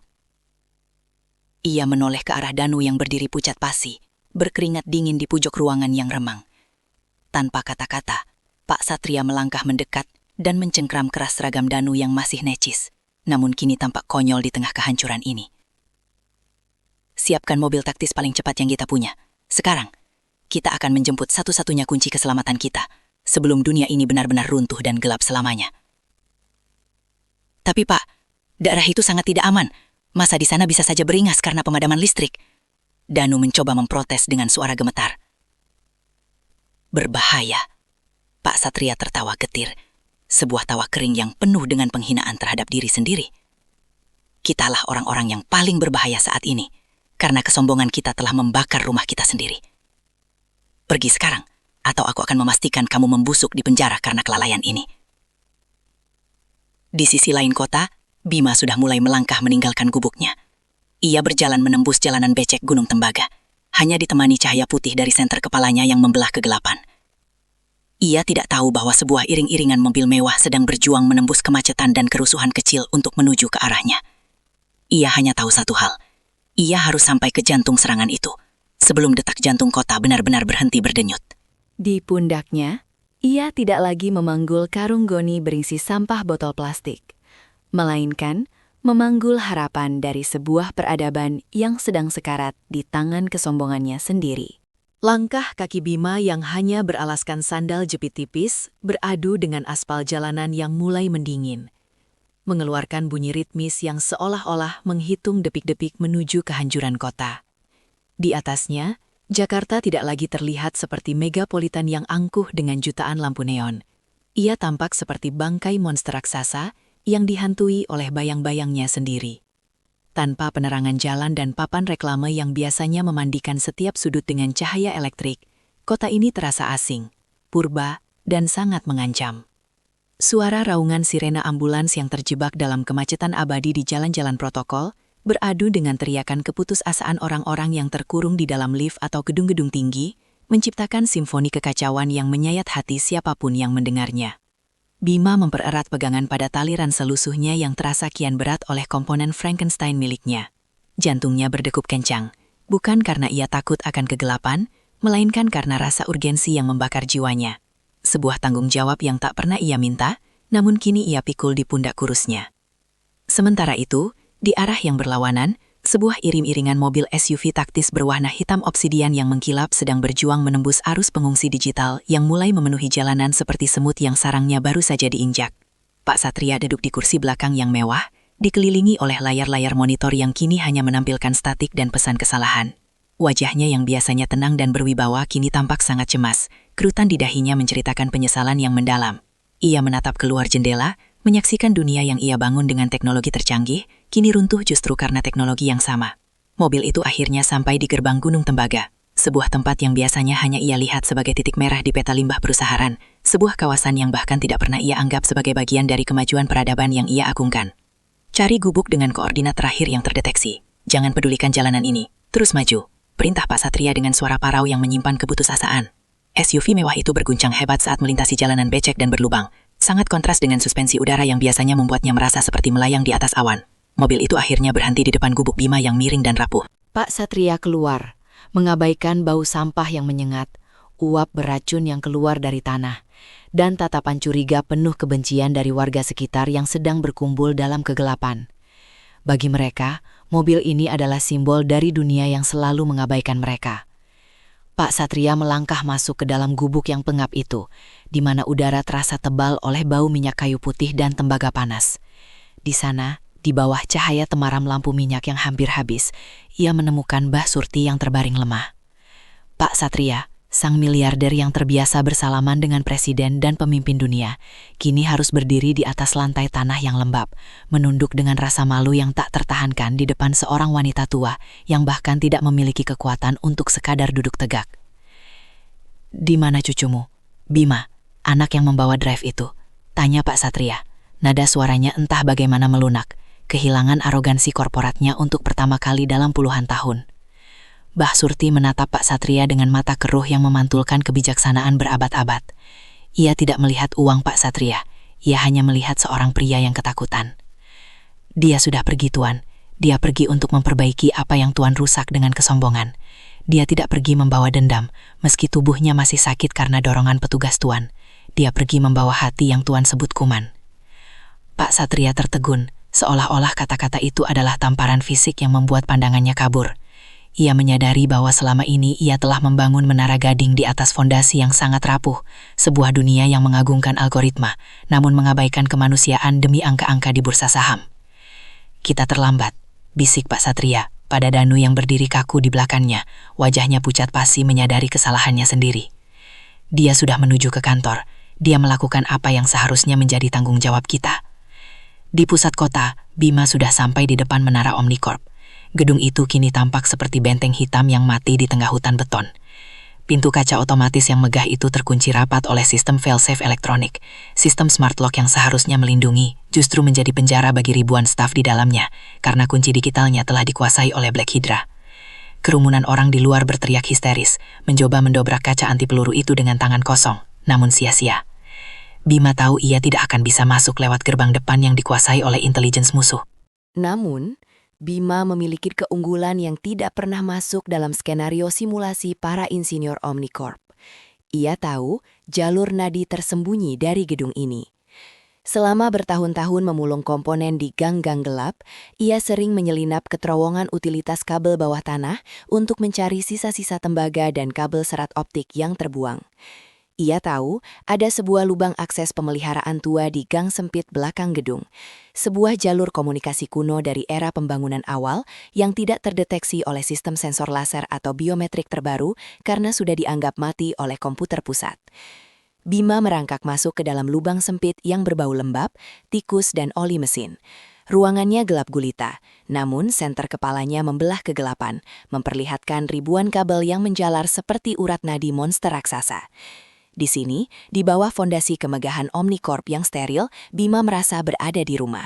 Ia menoleh ke arah Danu yang berdiri pucat pasi, berkeringat dingin di pojok ruangan yang remang. Tanpa kata-kata, Pak Satria melangkah mendekat dan mencengkram keras seragam Danu yang masih necis, namun kini tampak konyol di tengah kehancuran ini. "Siapkan mobil taktis paling cepat yang kita punya. Sekarang, kita akan menjemput satu-satunya kunci keselamatan kita, sebelum dunia ini benar-benar runtuh dan gelap selamanya." "Tapi Pak, daerah itu sangat tidak aman. Masa di sana bisa saja beringas karena pemadaman listrik?" Danu mencoba memprotes dengan suara gemetar. "Berbahaya." Pak Satria tertawa getir, sebuah tawa kering yang penuh dengan penghinaan terhadap diri sendiri. "Kitalah orang-orang yang paling berbahaya saat ini, karena kesombongan kita telah membakar rumah kita sendiri. Pergi sekarang, atau aku akan memastikan kamu membusuk di penjara karena kelalaian ini." Di sisi lain kota, Bima sudah mulai melangkah meninggalkan gubuknya. Ia berjalan menembus jalanan becek Gunung Tembaga, hanya ditemani cahaya putih dari senter kepalanya yang membelah kegelapan. Ia tidak tahu bahwa sebuah iring-iringan mobil mewah sedang berjuang menembus kemacetan dan kerusuhan kecil untuk menuju ke arahnya. Ia hanya tahu satu hal, ia harus sampai ke jantung serangan itu, sebelum detak jantung kota benar-benar berhenti berdenyut. Di pundaknya, ia tidak lagi memanggul karung goni berisi sampah botol plastik, melainkan memanggul harapan dari sebuah peradaban yang sedang sekarat di tangan kesombongannya sendiri. Langkah kaki Bima yang hanya beralaskan sandal jepit tipis beradu dengan aspal jalanan yang mulai mendingin, mengeluarkan bunyi ritmis yang seolah-olah menghitung detik-detik menuju kehancuran kota. Di atasnya, Jakarta tidak lagi terlihat seperti megapolitan yang angkuh dengan jutaan lampu neon. Ia tampak seperti bangkai monster raksasa yang dihantui oleh bayang-bayangnya sendiri. Tanpa penerangan jalan dan papan reklame yang biasanya memandikan setiap sudut dengan cahaya elektrik, kota ini terasa asing, purba, dan sangat mengancam. Suara raungan sirena ambulans yang terjebak dalam kemacetan abadi di jalan-jalan protokol beradu dengan teriakan keputusasaan orang-orang yang terkurung di dalam lift atau gedung-gedung tinggi, menciptakan simfoni kekacauan yang menyayat hati siapapun yang mendengarnya. Bima mempererat pegangan pada tali ransel lusuhnya yang terasa kian berat oleh komponen Frankenstein miliknya. Jantungnya berdegup kencang, bukan karena ia takut akan kegelapan, melainkan karena rasa urgensi yang membakar jiwanya. Sebuah tanggung jawab yang tak pernah ia minta, namun kini ia pikul di pundak kurusnya. Sementara itu, di arah yang berlawanan, sebuah iring-iringan mobil SUV taktis berwarna hitam obsidian yang mengkilap sedang berjuang menembus arus pengungsi digital yang mulai memenuhi jalanan seperti semut yang sarangnya baru saja diinjak. Pak Satria duduk di kursi belakang yang mewah, dikelilingi oleh layar-layar monitor yang kini hanya menampilkan statik dan pesan kesalahan. Wajahnya yang biasanya tenang dan berwibawa kini tampak sangat cemas, kerutan di dahinya menceritakan penyesalan yang mendalam. Ia menatap keluar jendela, menyaksikan dunia yang ia bangun dengan teknologi tercanggih, kini runtuh justru karena teknologi yang sama. Mobil itu akhirnya sampai di gerbang Gunung Tembaga, sebuah tempat yang biasanya hanya ia lihat sebagai titik merah di peta limbah perusahaan, sebuah kawasan yang bahkan tidak pernah ia anggap sebagai bagian dari kemajuan peradaban yang ia agungkan. Cari gubuk dengan koordinat terakhir yang terdeteksi. Jangan pedulikan jalanan ini. Terus maju. Perintah Pak Satria dengan suara parau yang menyimpan keputusasaan. SUV mewah itu berguncang hebat saat melintasi jalanan becek dan berlubang. Sangat kontras dengan suspensi udara yang biasanya membuatnya merasa seperti melayang di atas awan. Mobil itu akhirnya berhenti di depan gubuk Bima yang miring dan rapuh. Pak Satria keluar, mengabaikan bau sampah yang menyengat, uap beracun yang keluar dari tanah, dan tatapan curiga penuh kebencian dari warga sekitar yang sedang berkumpul dalam kegelapan. Bagi mereka, mobil ini adalah simbol dari dunia yang selalu mengabaikan mereka. Pak Satria melangkah masuk ke dalam gubuk yang pengap itu, di mana udara terasa tebal oleh bau minyak kayu putih dan tembaga panas. Di sana, di bawah cahaya temaram lampu minyak yang hampir habis, ia menemukan Mbah Surti yang terbaring lemah. Pak Satria, sang miliarder yang terbiasa bersalaman dengan presiden dan pemimpin dunia, kini harus berdiri di atas lantai tanah yang lembab, menunduk dengan rasa malu yang tak tertahankan di depan seorang wanita tua yang bahkan tidak memiliki kekuatan untuk sekadar duduk tegak. "Di mana cucumu?" "Bima, anak yang membawa drive itu," tanya Pak Satria. Nada suaranya entah bagaimana melunak, kehilangan arogansi korporatnya untuk pertama kali dalam puluhan tahun. Mbah Surti menatap Pak Satria dengan mata keruh yang memantulkan kebijaksanaan berabad-abad. Ia tidak melihat uang Pak Satria, ia hanya melihat seorang pria yang ketakutan. "Dia sudah pergi, Tuan. Dia pergi untuk memperbaiki apa yang Tuan rusak dengan kesombongan. Dia tidak pergi membawa dendam, meski tubuhnya masih sakit karena dorongan petugas Tuan. Dia pergi membawa hati yang Tuan sebut kuman." Pak Satria tertegun, seolah-olah kata-kata itu adalah tamparan fisik yang membuat pandangannya kabur. Ia menyadari bahwa selama ini ia telah membangun menara gading di atas fondasi yang sangat rapuh, sebuah dunia yang mengagungkan algoritma, namun mengabaikan kemanusiaan demi angka-angka di bursa saham. "Kita terlambat," bisik Pak Satria pada Danu yang berdiri kaku di belakangnya, wajahnya pucat pasi menyadari kesalahannya sendiri. "Dia sudah menuju ke kantor. Dia melakukan apa yang seharusnya menjadi tanggung jawab kita." Di pusat kota, Bima sudah sampai di depan menara Omnicorp. Gedung itu kini tampak seperti benteng hitam yang mati di tengah hutan beton. Pintu kaca otomatis yang megah itu terkunci rapat oleh sistem fail-safe elektronik. Sistem smart lock yang seharusnya melindungi, justru menjadi penjara bagi ribuan staf di dalamnya, karena kunci digitalnya telah dikuasai oleh Black Hydra. Kerumunan orang di luar berteriak histeris, mencoba mendobrak kaca anti peluru itu dengan tangan kosong, namun sia-sia. Bima tahu ia tidak akan bisa masuk lewat gerbang depan yang dikuasai oleh intelligence musuh. Namun, Bima memiliki keunggulan yang tidak pernah masuk dalam skenario simulasi para insinyur Omnicorp. Ia tahu jalur nadi tersembunyi dari gedung ini. Selama bertahun-tahun memulung komponen di gang-gang gelap, ia sering menyelinap ke terowongan utilitas kabel bawah tanah untuk mencari sisa-sisa tembaga dan kabel serat optik yang terbuang. Ia tahu ada sebuah lubang akses pemeliharaan tua di gang sempit belakang gedung. Sebuah jalur komunikasi kuno dari era pembangunan awal yang tidak terdeteksi oleh sistem sensor laser atau biometrik terbaru karena sudah dianggap mati oleh komputer pusat. Bima merangkak masuk ke dalam lubang sempit yang berbau lembab, tikus dan oli mesin. Ruangannya gelap gulita, namun senter kepalanya membelah kegelapan, memperlihatkan ribuan kabel yang menjalar seperti urat nadi monster raksasa. Di sini, di bawah fondasi kemegahan Omnicorp yang steril, Bima merasa berada di rumah.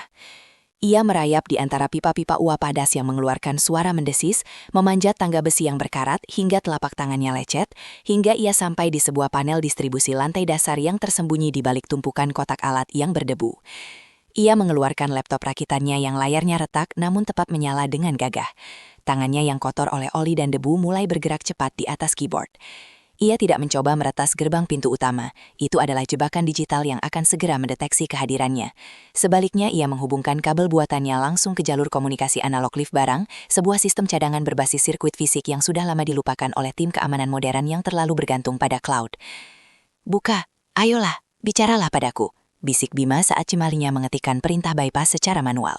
Ia merayap di antara pipa-pipa uap padas yang mengeluarkan suara mendesis, memanjat tangga besi yang berkarat hingga telapak tangannya lecet, hingga ia sampai di sebuah panel distribusi lantai dasar yang tersembunyi di balik tumpukan kotak alat yang berdebu. Ia mengeluarkan laptop rakitannya yang layarnya retak namun tepat menyala dengan gagah. Tangannya yang kotor oleh oli dan debu mulai bergerak cepat di atas keyboard. Ia tidak mencoba meretas gerbang pintu utama. Itu adalah jebakan digital yang akan segera mendeteksi kehadirannya. Sebaliknya, ia menghubungkan kabel buatannya langsung ke jalur komunikasi analog lift barang, sebuah sistem cadangan berbasis sirkuit fisik yang sudah lama dilupakan oleh tim keamanan modern yang terlalu bergantung pada cloud. "Buka, ayolah, bicaralah padaku," bisik Bima saat cemalinya mengetikkan perintah bypass secara manual.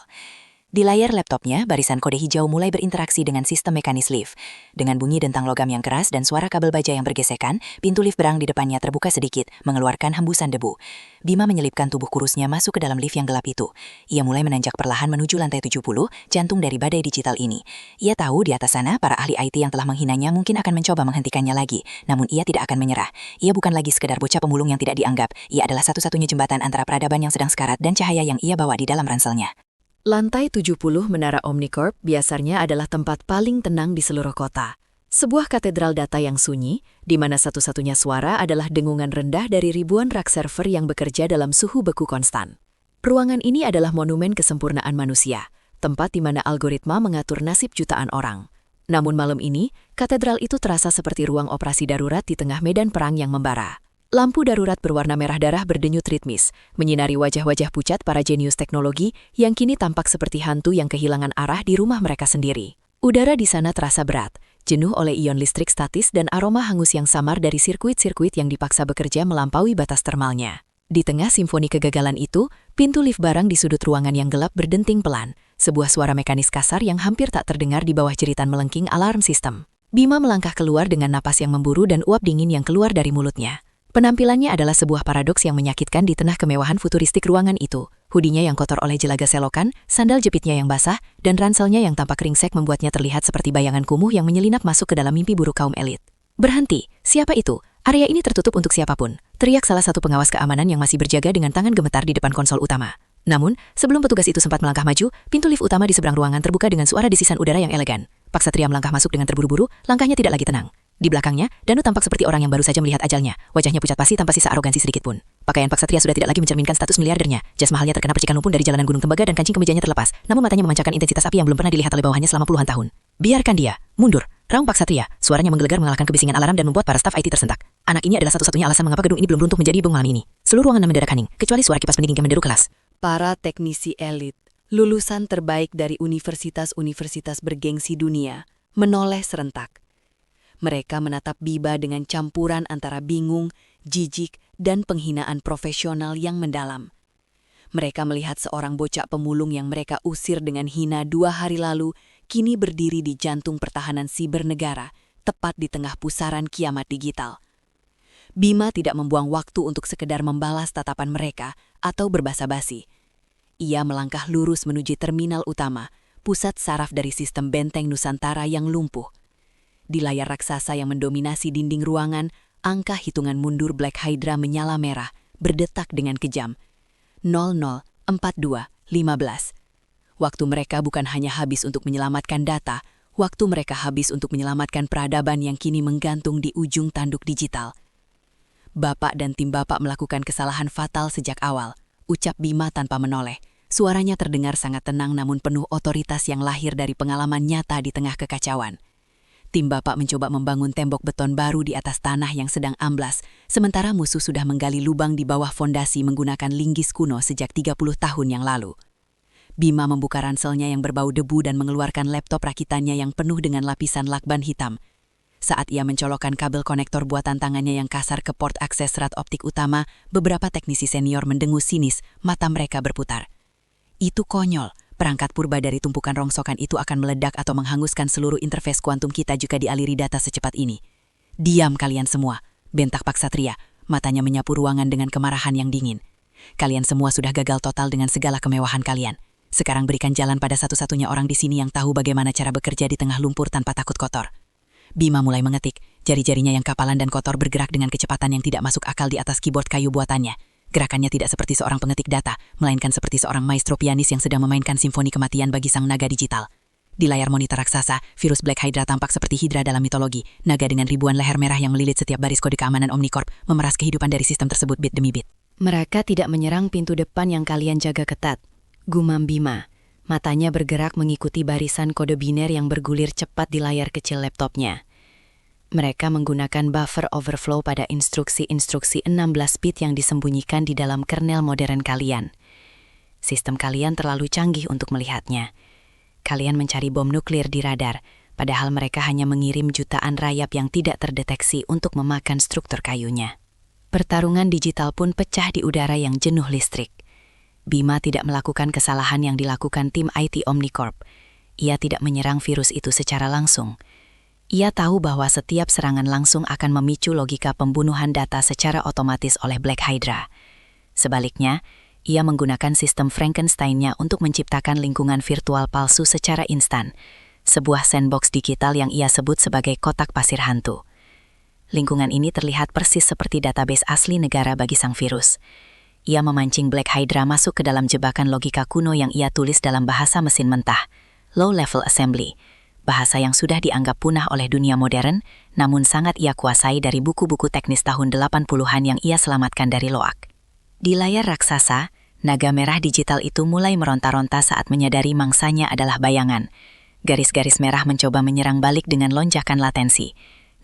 Di layar laptopnya, barisan kode hijau mulai berinteraksi dengan sistem mekanis lift. Dengan bunyi dentang logam yang keras dan suara kabel baja yang bergesekan, pintu lift berang di depannya terbuka sedikit, mengeluarkan hembusan debu. Bima menyelipkan tubuh kurusnya masuk ke dalam lift yang gelap itu. Ia mulai menanjak perlahan menuju lantai 70, jantung dari badai digital ini. Ia tahu di atas sana, para ahli IT yang telah menghinanya mungkin akan mencoba menghentikannya lagi. Namun ia tidak akan menyerah. Ia bukan lagi sekedar bocah pemulung yang tidak dianggap. Ia adalah satu-satunya jembatan antara peradaban yang sedang sekarat dan cahaya yang ia bawa di dalam ranselnya. Lantai 70 Menara Omnicorp biasanya adalah tempat paling tenang di seluruh kota. Sebuah katedral data yang sunyi, di mana satu-satunya suara adalah dengungan rendah dari ribuan rak server yang bekerja dalam suhu beku konstan. Ruangan ini adalah monumen kesempurnaan manusia, tempat di mana algoritma mengatur nasib jutaan orang. Namun malam ini, katedral itu terasa seperti ruang operasi darurat di tengah medan perang yang membara. Lampu darurat berwarna merah darah berdenyut ritmis, menyinari wajah-wajah pucat para jenius teknologi yang kini tampak seperti hantu yang kehilangan arah di rumah mereka sendiri. Udara di sana terasa berat, jenuh oleh ion listrik statis dan aroma hangus yang samar dari sirkuit-sirkuit yang dipaksa bekerja melampaui batas termalnya. Di tengah simfoni kegagalan itu, pintu lift barang di sudut ruangan yang gelap berdenting pelan, sebuah suara mekanis kasar yang hampir tak terdengar di bawah jeritan melengking alarm sistem. Bima melangkah keluar dengan napas yang memburu dan uap dingin yang keluar dari mulutnya. Penampilannya adalah sebuah paradoks yang menyakitkan di tengah kemewahan futuristik ruangan itu. Hoodie-nya yang kotor oleh jelaga selokan, sandal jepitnya yang basah, dan ranselnya yang tampak ringsek membuatnya terlihat seperti bayangan kumuh yang menyelinap masuk ke dalam mimpi buruk kaum elit. "Berhenti, siapa itu? Area ini tertutup untuk siapapun," teriak salah satu pengawas keamanan yang masih berjaga dengan tangan gemetar di depan konsol utama. Namun, sebelum petugas itu sempat melangkah maju, pintu lift utama di seberang ruangan terbuka dengan suara desisan udara yang elegan. Paksatria melangkah masuk dengan terburu-buru, langkahnya tidak lagi tenang. Di belakangnya, Danu tampak seperti orang yang baru saja melihat ajalnya. Wajahnya pucat pasi tanpa sisa arogansi sedikit pun. Pakaian Paksatria sudah tidak lagi mencerminkan status miliardernya. Jas mahalnya terkena percikan lumpur dari jalanan Gunung Tembaga dan kancing kemejanya terlepas. Namun matanya memancarkan intensitas api yang belum pernah dilihat oleh bawahannya selama puluhan tahun. "Biarkan dia. Mundur." Raung Paksatria. Suaranya menggelegar mengalahkan kebisingan alarm dan membuat para staf IT tersentak. Anak ini adalah satu-satunya alasan mengapa gedung ini belum runtuh menjadi bom malam ini. Seluruh ruangan mendadak hening, kecuali suara kipas pendingin yang menderu kelas. Para teknisi elit, lulusan terbaik dari universitas-universitas bergengsi dunia, menoleh serentak. Mereka menatap Bima dengan campuran antara bingung, jijik, dan penghinaan profesional yang mendalam. Mereka melihat seorang bocah pemulung yang mereka usir dengan hina 2 hari lalu, kini berdiri di jantung pertahanan siber negara, tepat di tengah pusaran kiamat digital. Bima tidak membuang waktu untuk sekedar membalas tatapan mereka atau berbasa-basi. Ia melangkah lurus menuju terminal utama, pusat saraf dari sistem benteng Nusantara yang lumpuh. Di layar raksasa yang mendominasi dinding ruangan, angka hitungan mundur Black Hydra menyala merah, berdetak dengan kejam. 004215. Waktu mereka bukan hanya habis untuk menyelamatkan data, waktu mereka habis untuk menyelamatkan peradaban yang kini menggantung di ujung tanduk digital. "Bapak dan tim Bapak melakukan kesalahan fatal sejak awal," ucap Bima tanpa menoleh. Suaranya terdengar sangat tenang namun penuh otoritas yang lahir dari pengalaman nyata di tengah kekacauan. Tim Bapak mencoba membangun tembok beton baru di atas tanah yang sedang amblas, sementara musuh sudah menggali lubang di bawah fondasi menggunakan linggis kuno sejak 30 tahun yang lalu. Bima membuka ranselnya yang berbau debu dan mengeluarkan laptop rakitannya yang penuh dengan lapisan lakban hitam. Saat ia mencolokkan kabel konektor buatan tangannya yang kasar ke port akses serat optik utama, beberapa teknisi senior mendengus sinis, mata mereka berputar. "Itu konyol. Perangkat purba dari tumpukan rongsokan itu akan meledak atau menghanguskan seluruh interface kuantum kita jika dialiri data secepat ini." "Diam kalian semua," bentak Paksatria, matanya menyapu ruangan dengan kemarahan yang dingin. "Kalian semua sudah gagal total dengan segala kemewahan kalian. Sekarang berikan jalan pada satu-satunya orang di sini yang tahu bagaimana cara bekerja di tengah lumpur tanpa takut kotor. Bima mulai mengetik, jari-jarinya yang kapalan dan kotor bergerak dengan kecepatan yang tidak masuk akal di atas keyboard kayu buatannya. Gerakannya tidak seperti seorang pengetik data, melainkan seperti seorang maestro pianis yang sedang memainkan simfoni kematian bagi sang naga digital. Di layar monitor raksasa, virus Black Hydra tampak seperti Hydra dalam mitologi, naga dengan ribuan leher merah yang melilit setiap baris kode keamanan Omnicorp, memeras kehidupan dari sistem tersebut bit demi bit. Mereka tidak menyerang pintu depan yang kalian jaga ketat, gumam Bima. Matanya bergerak mengikuti barisan kode biner yang bergulir cepat di layar kecil laptopnya. Mereka menggunakan buffer overflow pada instruksi-instruksi 16 bit yang disembunyikan di dalam kernel modern kalian. Sistem kalian terlalu canggih untuk melihatnya. Kalian mencari bom nuklir di radar, padahal mereka hanya mengirim jutaan rayap yang tidak terdeteksi untuk memakan struktur kayunya. Pertarungan digital pun pecah di udara yang jenuh listrik. Bima tidak melakukan kesalahan yang dilakukan tim IT Omnicorp. Ia tidak menyerang virus itu secara langsung. Ia tahu bahwa setiap serangan langsung akan memicu logika pembunuhan data secara otomatis oleh Black Hydra. Sebaliknya, ia menggunakan sistem Frankenstein-nya untuk menciptakan lingkungan virtual palsu secara instan, sebuah sandbox digital yang ia sebut sebagai kotak pasir hantu. Lingkungan ini terlihat persis seperti database asli negara bagi sang virus. Ia memancing Black Hydra masuk ke dalam jebakan logika kuno yang ia tulis dalam bahasa mesin mentah, low-level assembly, bahasa yang sudah dianggap punah oleh dunia modern, namun sangat ia kuasai dari buku-buku teknis tahun 80-an yang ia selamatkan dari loak. Di layar raksasa, naga merah digital itu mulai meronta-ronta saat menyadari mangsanya adalah bayangan. Garis-garis merah mencoba menyerang balik dengan lonjakan latensi.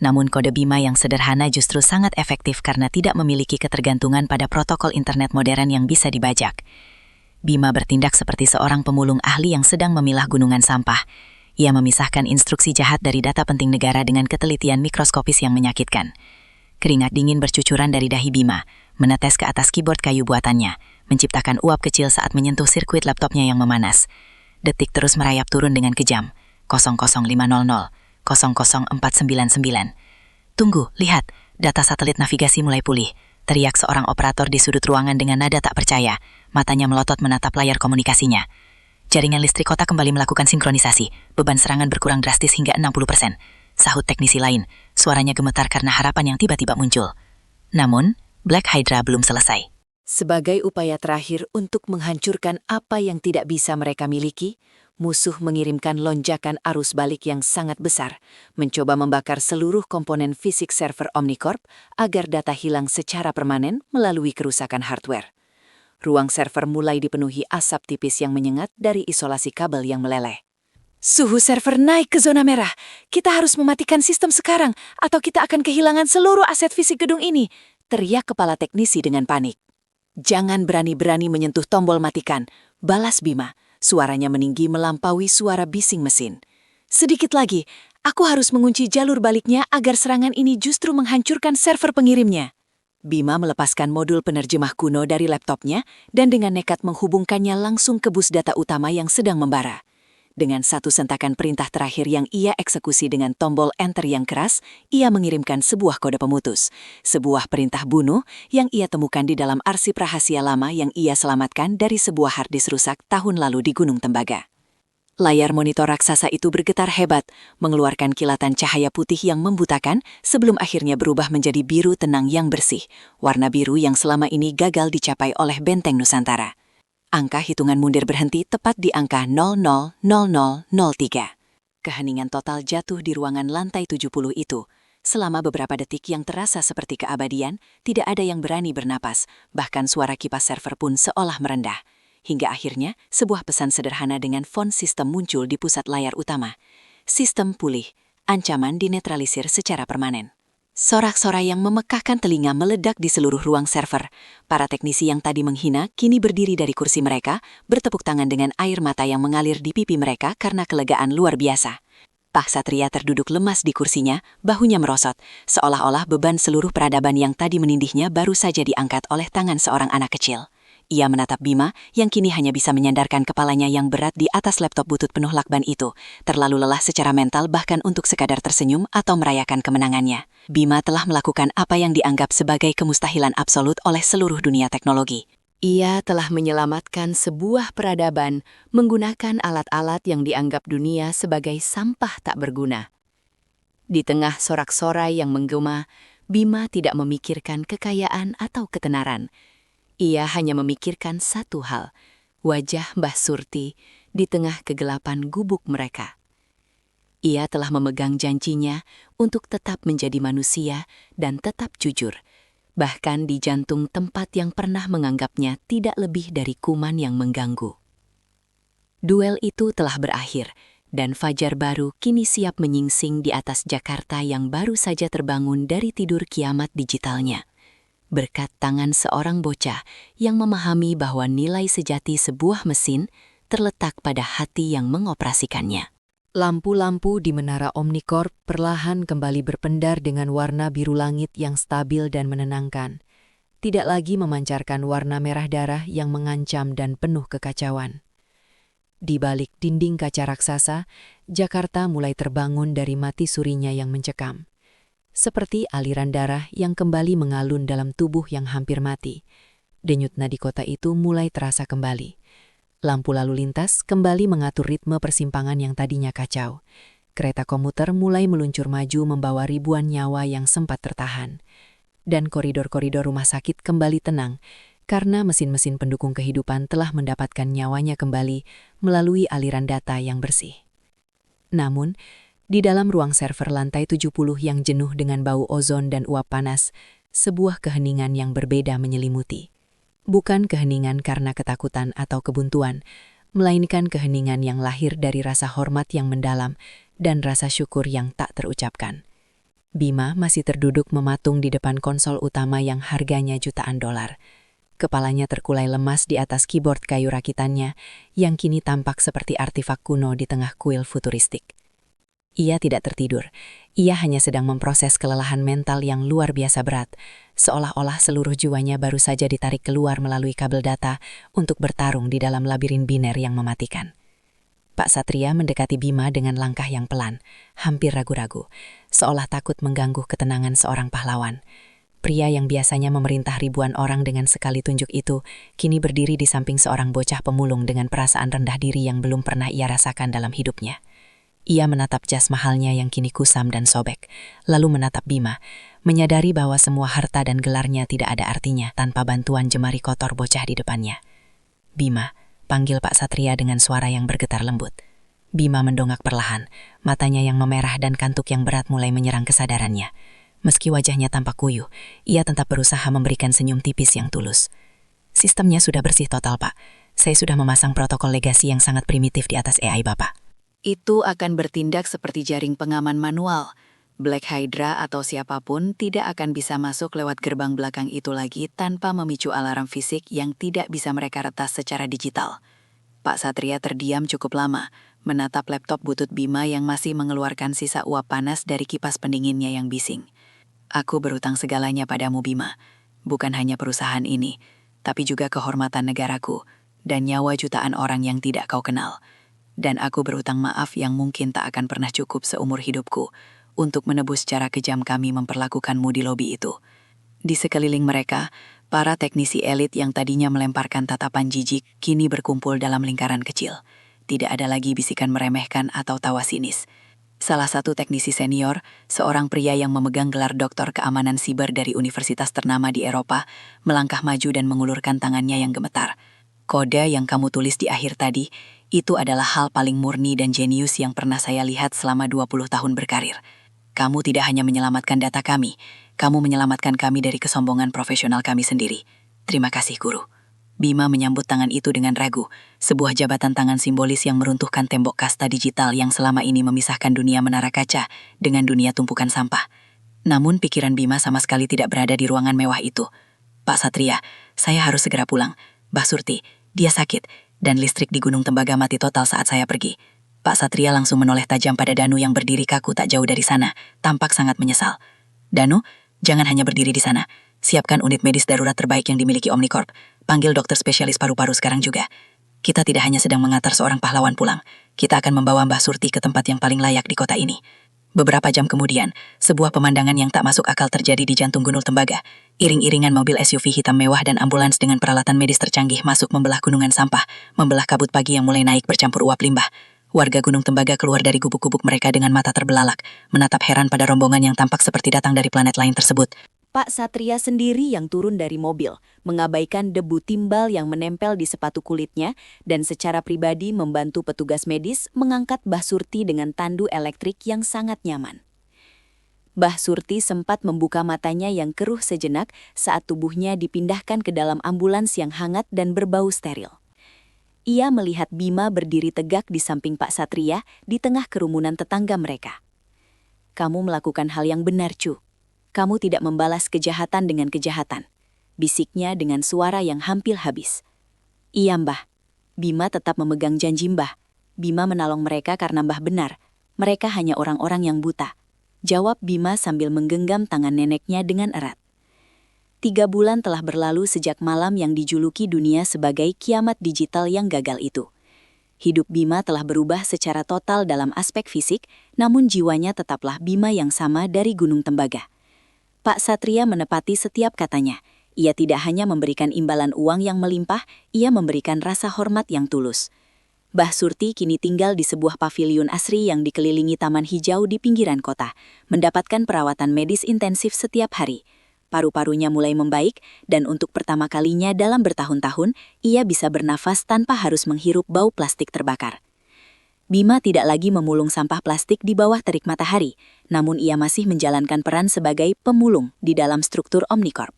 Namun kode Bima yang sederhana justru sangat efektif karena tidak memiliki ketergantungan pada protokol internet modern yang bisa dibajak. Bima bertindak seperti seorang pemulung ahli yang sedang memilah gunungan sampah. Ia memisahkan instruksi jahat dari data penting negara dengan ketelitian mikroskopis yang menyakitkan. Keringat dingin bercucuran dari dahi Bima, menetes ke atas keyboard kayu buatannya, menciptakan uap kecil saat menyentuh sirkuit laptopnya yang memanas. Detik terus merayap turun dengan kejam. 00500, 00499. Tunggu, lihat, data satelit navigasi mulai pulih. Teriak seorang operator di sudut ruangan dengan nada tak percaya. Matanya melotot menatap layar komunikasinya. Jaringan listrik kota kembali melakukan sinkronisasi. Beban serangan berkurang drastis hingga 60%. Sahut teknisi lain. Suaranya gemetar karena harapan yang tiba-tiba muncul. Namun, Black Hydra belum selesai. Sebagai upaya terakhir untuk menghancurkan apa yang tidak bisa mereka miliki, musuh mengirimkan lonjakan arus balik yang sangat besar, mencoba membakar seluruh komponen fisik server Omnicorp agar data hilang secara permanen melalui kerusakan hardware. Ruang server mulai dipenuhi asap tipis yang menyengat dari isolasi kabel yang meleleh. Suhu server naik ke zona merah. Kita harus mematikan sistem sekarang, atau kita akan kehilangan seluruh aset fisik gedung ini, teriak kepala teknisi dengan panik. Jangan berani-berani menyentuh tombol matikan, balas Bima. Suaranya meninggi melampaui suara bising mesin. Sedikit lagi, aku harus mengunci jalur baliknya agar serangan ini justru menghancurkan server pengirimnya. Bima melepaskan modul penerjemah kuno dari laptopnya dan dengan nekat menghubungkannya langsung ke bus data utama yang sedang membara. Dengan satu sentakan perintah terakhir yang ia eksekusi dengan tombol enter yang keras, ia mengirimkan sebuah kode pemutus, sebuah perintah bunuh yang ia temukan di dalam arsip rahasia lama yang ia selamatkan dari sebuah harddisk rusak tahun lalu di Gunung Tembaga. Layar monitor raksasa itu bergetar hebat, mengeluarkan kilatan cahaya putih yang membutakan sebelum akhirnya berubah menjadi biru tenang yang bersih, warna biru yang selama ini gagal dicapai oleh benteng Nusantara. Angka hitungan mundur berhenti tepat di angka 000003. Keheningan total jatuh di ruangan lantai 70 itu. Selama beberapa detik yang terasa seperti keabadian, tidak ada yang berani bernapas, bahkan suara kipas server pun seolah merendah. Hingga akhirnya, sebuah pesan sederhana dengan font sistem muncul di pusat layar utama. Sistem pulih, ancaman dinetralisir secara permanen. Sorak-sorai yang memekakkan telinga meledak di seluruh ruang server. Para teknisi yang tadi menghina kini berdiri dari kursi mereka, bertepuk tangan dengan air mata yang mengalir di pipi mereka karena kelegaan luar biasa. Pak Satria terduduk lemas di kursinya, bahunya merosot, seolah-olah beban seluruh peradaban yang tadi menindihnya baru saja diangkat oleh tangan seorang anak kecil. Ia menatap Bima yang kini hanya bisa menyandarkan kepalanya yang berat di atas laptop butut penuh lakban itu, terlalu lelah secara mental bahkan untuk sekadar tersenyum atau merayakan kemenangannya. Bima telah melakukan apa yang dianggap sebagai kemustahilan absolut oleh seluruh dunia teknologi. Ia telah menyelamatkan sebuah peradaban menggunakan alat-alat yang dianggap dunia sebagai sampah tak berguna. Di tengah sorak-sorai yang menggema, Bima tidak memikirkan kekayaan atau ketenaran. Ia hanya memikirkan satu hal, wajah Mbah Surti di tengah kegelapan gubuk mereka. Ia telah memegang janjinya untuk tetap menjadi manusia dan tetap jujur, bahkan di jantung tempat yang pernah menganggapnya tidak lebih dari kuman yang mengganggu. Duel itu telah berakhir, dan fajar baru kini siap menyingsing di atas Jakarta yang baru saja terbangun dari tidur kiamat digitalnya. Berkat tangan seorang bocah yang memahami bahwa nilai sejati sebuah mesin terletak pada hati yang mengoperasikannya. Lampu-lampu di menara Omnicorp perlahan kembali berpendar dengan warna biru langit yang stabil dan menenangkan. Tidak lagi memancarkan warna merah darah yang mengancam dan penuh kekacauan. Di balik dinding kaca raksasa, Jakarta mulai terbangun dari mati surinya yang mencekam. Seperti aliran darah yang kembali mengalun dalam tubuh yang hampir mati. Denyut nadi kota itu mulai terasa kembali. Lampu lalu lintas kembali mengatur ritme persimpangan yang tadinya kacau. Kereta komuter mulai meluncur maju membawa ribuan nyawa yang sempat tertahan. Dan koridor-koridor rumah sakit kembali tenang, karena mesin-mesin pendukung kehidupan telah mendapatkan nyawanya kembali melalui aliran data yang bersih. Namun, di dalam ruang server lantai 70 yang jenuh dengan bau ozon dan uap panas, sebuah keheningan yang berbeda menyelimuti. Bukan keheningan karena ketakutan atau kebuntuan, melainkan keheningan yang lahir dari rasa hormat yang mendalam dan rasa syukur yang tak terucapkan. Bima masih terduduk mematung di depan konsol utama yang harganya jutaan dolar. Kepalanya terkulai lemas di atas keyboard kayu rakitannya yang kini tampak seperti artefak kuno di tengah kuil futuristik. Ia tidak tertidur, ia hanya sedang memproses kelelahan mental yang luar biasa berat, seolah-olah seluruh jiwanya baru saja ditarik keluar melalui kabel data untuk bertarung di dalam labirin biner yang mematikan. Pak Satria mendekati Bima dengan langkah yang pelan, hampir ragu-ragu, seolah takut mengganggu ketenangan seorang pahlawan. Pria yang biasanya memerintah ribuan orang dengan sekali tunjuk itu, kini berdiri di samping seorang bocah pemulung dengan perasaan rendah diri yang belum pernah ia rasakan dalam hidupnya. Ia menatap jas mahalnya yang kini kusam dan sobek, lalu menatap Bima, menyadari bahwa semua harta dan gelarnya tidak ada artinya tanpa bantuan jemari kotor bocah di depannya. "Bima," panggil Pak Satria dengan suara yang bergetar lembut. Bima mendongak perlahan, matanya yang memerah dan kantuk yang berat mulai menyerang kesadarannya. Meski wajahnya tampak kuyuh, ia tetap berusaha memberikan senyum tipis yang tulus. "Sistemnya sudah bersih total, Pak. Saya sudah memasang protokol legasi yang sangat primitif di atas AI Bapak." Itu akan bertindak seperti jaring pengaman manual. Black Hydra atau siapapun tidak akan bisa masuk lewat gerbang belakang itu lagi tanpa memicu alarm fisik yang tidak bisa mereka retas secara digital. Pak Satria terdiam cukup lama, menatap laptop butut Bima yang masih mengeluarkan sisa uap panas dari kipas pendinginnya yang bising. "Aku berutang segalanya padamu, Bima. Bukan hanya perusahaan ini, tapi juga kehormatan negaraku dan nyawa jutaan orang yang tidak kau kenal. Dan aku berutang maaf yang mungkin tak akan pernah cukup seumur hidupku untuk menebus cara kejam kami memperlakukanmu di lobi itu." Di sekeliling mereka, para teknisi elit yang tadinya melemparkan tatapan jijik kini berkumpul dalam lingkaran kecil. Tidak ada lagi bisikan meremehkan atau tawa sinis. Salah satu teknisi senior, seorang pria yang memegang gelar doktor keamanan siber dari universitas ternama di Eropa, melangkah maju dan mengulurkan tangannya yang gemetar. "Kode yang kamu tulis di akhir tadi, itu adalah hal paling murni dan jenius yang pernah saya lihat selama 20 tahun berkarir. Kamu tidak hanya menyelamatkan data kami, kamu menyelamatkan kami dari kesombongan profesional kami sendiri. Terima kasih, Guru." Bima menyambut tangan itu dengan ragu, sebuah jabatan tangan simbolis yang meruntuhkan tembok kasta digital yang selama ini memisahkan dunia menara kaca dengan dunia tumpukan sampah. Namun pikiran Bima sama sekali tidak berada di ruangan mewah itu. "Pak Satria, saya harus segera pulang. Mbah Surti, dia sakit, dan listrik di Gunung Tembaga mati total saat saya pergi." Pak Satria langsung menoleh tajam pada Danu yang berdiri kaku tak jauh dari sana, tampak sangat menyesal. "Danu, jangan hanya berdiri di sana. Siapkan unit medis darurat terbaik yang dimiliki Omnicorp. Panggil dokter spesialis paru-paru sekarang juga. Kita tidak hanya sedang mengantar seorang pahlawan pulang, kita akan membawa Mbah Surti ke tempat yang paling layak di kota ini." Beberapa jam kemudian, sebuah pemandangan yang tak masuk akal terjadi di jantung Gunung Tembaga. Iring-iringan mobil SUV hitam mewah dan ambulans dengan peralatan medis tercanggih masuk membelah gunungan sampah, membelah kabut pagi yang mulai naik bercampur uap limbah. Warga Gunung Tembaga keluar dari gubuk-gubuk mereka dengan mata terbelalak, menatap heran pada rombongan yang tampak seperti datang dari planet lain tersebut. Pak Satria sendiri yang turun dari mobil, mengabaikan debu timbal yang menempel di sepatu kulitnya dan secara pribadi membantu petugas medis mengangkat Mbah Surti dengan tandu elektrik yang sangat nyaman. Mbah Surti sempat membuka matanya yang keruh sejenak saat tubuhnya dipindahkan ke dalam ambulans yang hangat dan berbau steril. Ia melihat Bima berdiri tegak di samping Pak Satria di tengah kerumunan tetangga mereka. "Kamu melakukan hal yang benar, Cu. Kamu tidak membalas kejahatan dengan kejahatan," bisiknya dengan suara yang hampir habis. "Iya, Mbah." Bima tetap memegang janji Mbah. Bima menolong mereka karena Mbah benar. Mereka hanya orang-orang yang buta, jawab Bima sambil menggenggam tangan neneknya dengan erat. 3 bulan telah berlalu sejak malam yang dijuluki dunia sebagai kiamat digital yang gagal itu. Hidup Bima telah berubah secara total dalam aspek fisik, namun jiwanya tetaplah Bima yang sama dari Gunung Tembaga. Pak Satria menepati setiap katanya. Ia tidak hanya memberikan imbalan uang yang melimpah, ia memberikan rasa hormat yang tulus. Mbah Surti kini tinggal di sebuah paviliun asri yang dikelilingi taman hijau di pinggiran kota, mendapatkan perawatan medis intensif setiap hari. Paru-parunya mulai membaik, dan untuk pertama kalinya dalam bertahun-tahun, ia bisa bernafas tanpa harus menghirup bau plastik terbakar. Bima tidak lagi memulung sampah plastik di bawah terik matahari, namun ia masih menjalankan peran sebagai pemulung di dalam struktur Omnicorp.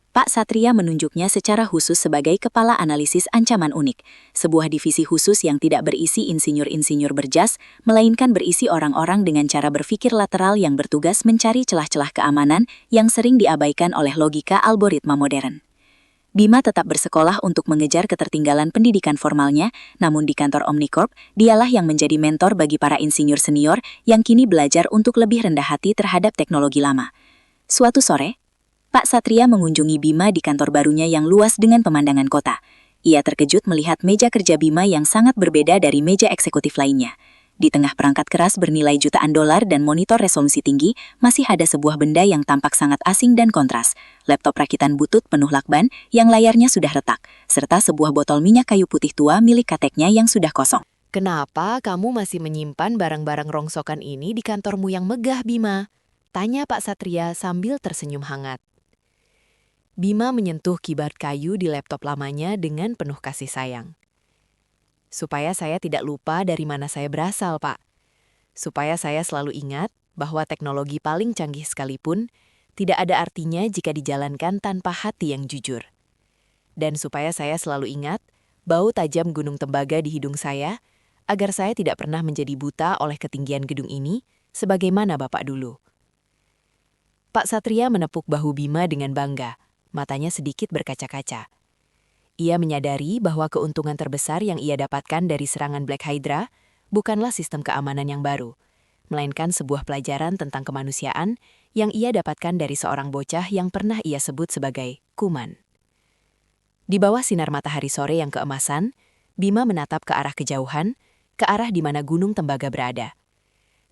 Pak Satria menunjuknya secara khusus sebagai Kepala Analisis Ancaman Unik, sebuah divisi khusus yang tidak berisi insinyur-insinyur berjas, melainkan berisi orang-orang dengan cara berpikir lateral yang bertugas mencari celah-celah keamanan yang sering diabaikan oleh logika algoritma modern. Bima tetap bersekolah untuk mengejar ketertinggalan pendidikan formalnya, namun di kantor Omnicorp, dialah yang menjadi mentor bagi para insinyur senior yang kini belajar untuk lebih rendah hati terhadap teknologi lama. Suatu sore, Pak Satria mengunjungi Bima di kantor barunya yang luas dengan pemandangan kota. Ia terkejut melihat meja kerja Bima yang sangat berbeda dari meja eksekutif lainnya. Di tengah perangkat keras bernilai jutaan dolar dan monitor resolusi tinggi, masih ada sebuah benda yang tampak sangat asing dan kontras. Laptop rakitan butut penuh lakban yang layarnya sudah retak, serta sebuah botol minyak kayu putih tua milik kakeknya yang sudah kosong. "Kenapa kamu masih menyimpan barang-barang rongsokan ini di kantormu yang megah, Bima?" tanya Pak Satria sambil tersenyum hangat. Bima menyentuh keyboard kayu di laptop lamanya dengan penuh kasih sayang. "Supaya saya tidak lupa dari mana saya berasal, Pak. Supaya saya selalu ingat bahwa teknologi paling canggih sekalipun tidak ada artinya jika dijalankan tanpa hati yang jujur. Dan supaya saya selalu ingat bau tajam Gunung Tembaga di hidung saya, agar saya tidak pernah menjadi buta oleh ketinggian gedung ini, sebagaimana Bapak dulu." Pak Satria menepuk bahu Bima dengan bangga, matanya sedikit berkaca-kaca. Ia menyadari bahwa keuntungan terbesar yang ia dapatkan dari serangan Black Hydra bukanlah sistem keamanan yang baru, melainkan sebuah pelajaran tentang kemanusiaan yang ia dapatkan dari seorang bocah yang pernah ia sebut sebagai Kuman. Di bawah sinar matahari sore yang keemasan, Bima menatap ke arah kejauhan, ke arah di mana Gunung Tembaga berada.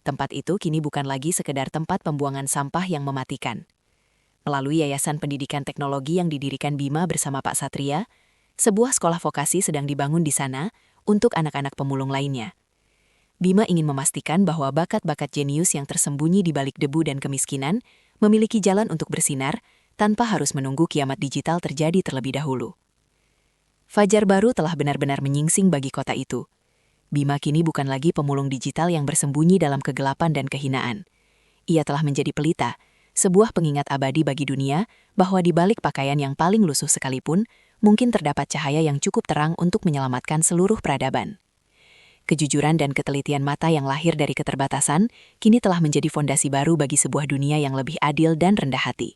Tempat itu kini bukan lagi sekedar tempat pembuangan sampah yang mematikan. Melalui Yayasan Pendidikan Teknologi yang didirikan Bima bersama Pak Satria, sebuah sekolah vokasi sedang dibangun di sana untuk anak-anak pemulung lainnya. Bima ingin memastikan bahwa bakat-bakat jenius yang tersembunyi di balik debu dan kemiskinan memiliki jalan untuk bersinar tanpa harus menunggu kiamat digital terjadi terlebih dahulu. Fajar baru telah benar-benar menyingsing bagi kota itu. Bima kini bukan lagi pemulung digital yang bersembunyi dalam kegelapan dan kehinaan. Ia telah menjadi pelita, sebuah pengingat abadi bagi dunia bahwa di balik pakaian yang paling lusuh sekalipun, mungkin terdapat cahaya yang cukup terang untuk menyelamatkan seluruh peradaban. Kejujuran dan ketelitian mata yang lahir dari keterbatasan kini telah menjadi fondasi baru bagi sebuah dunia yang lebih adil dan rendah hati.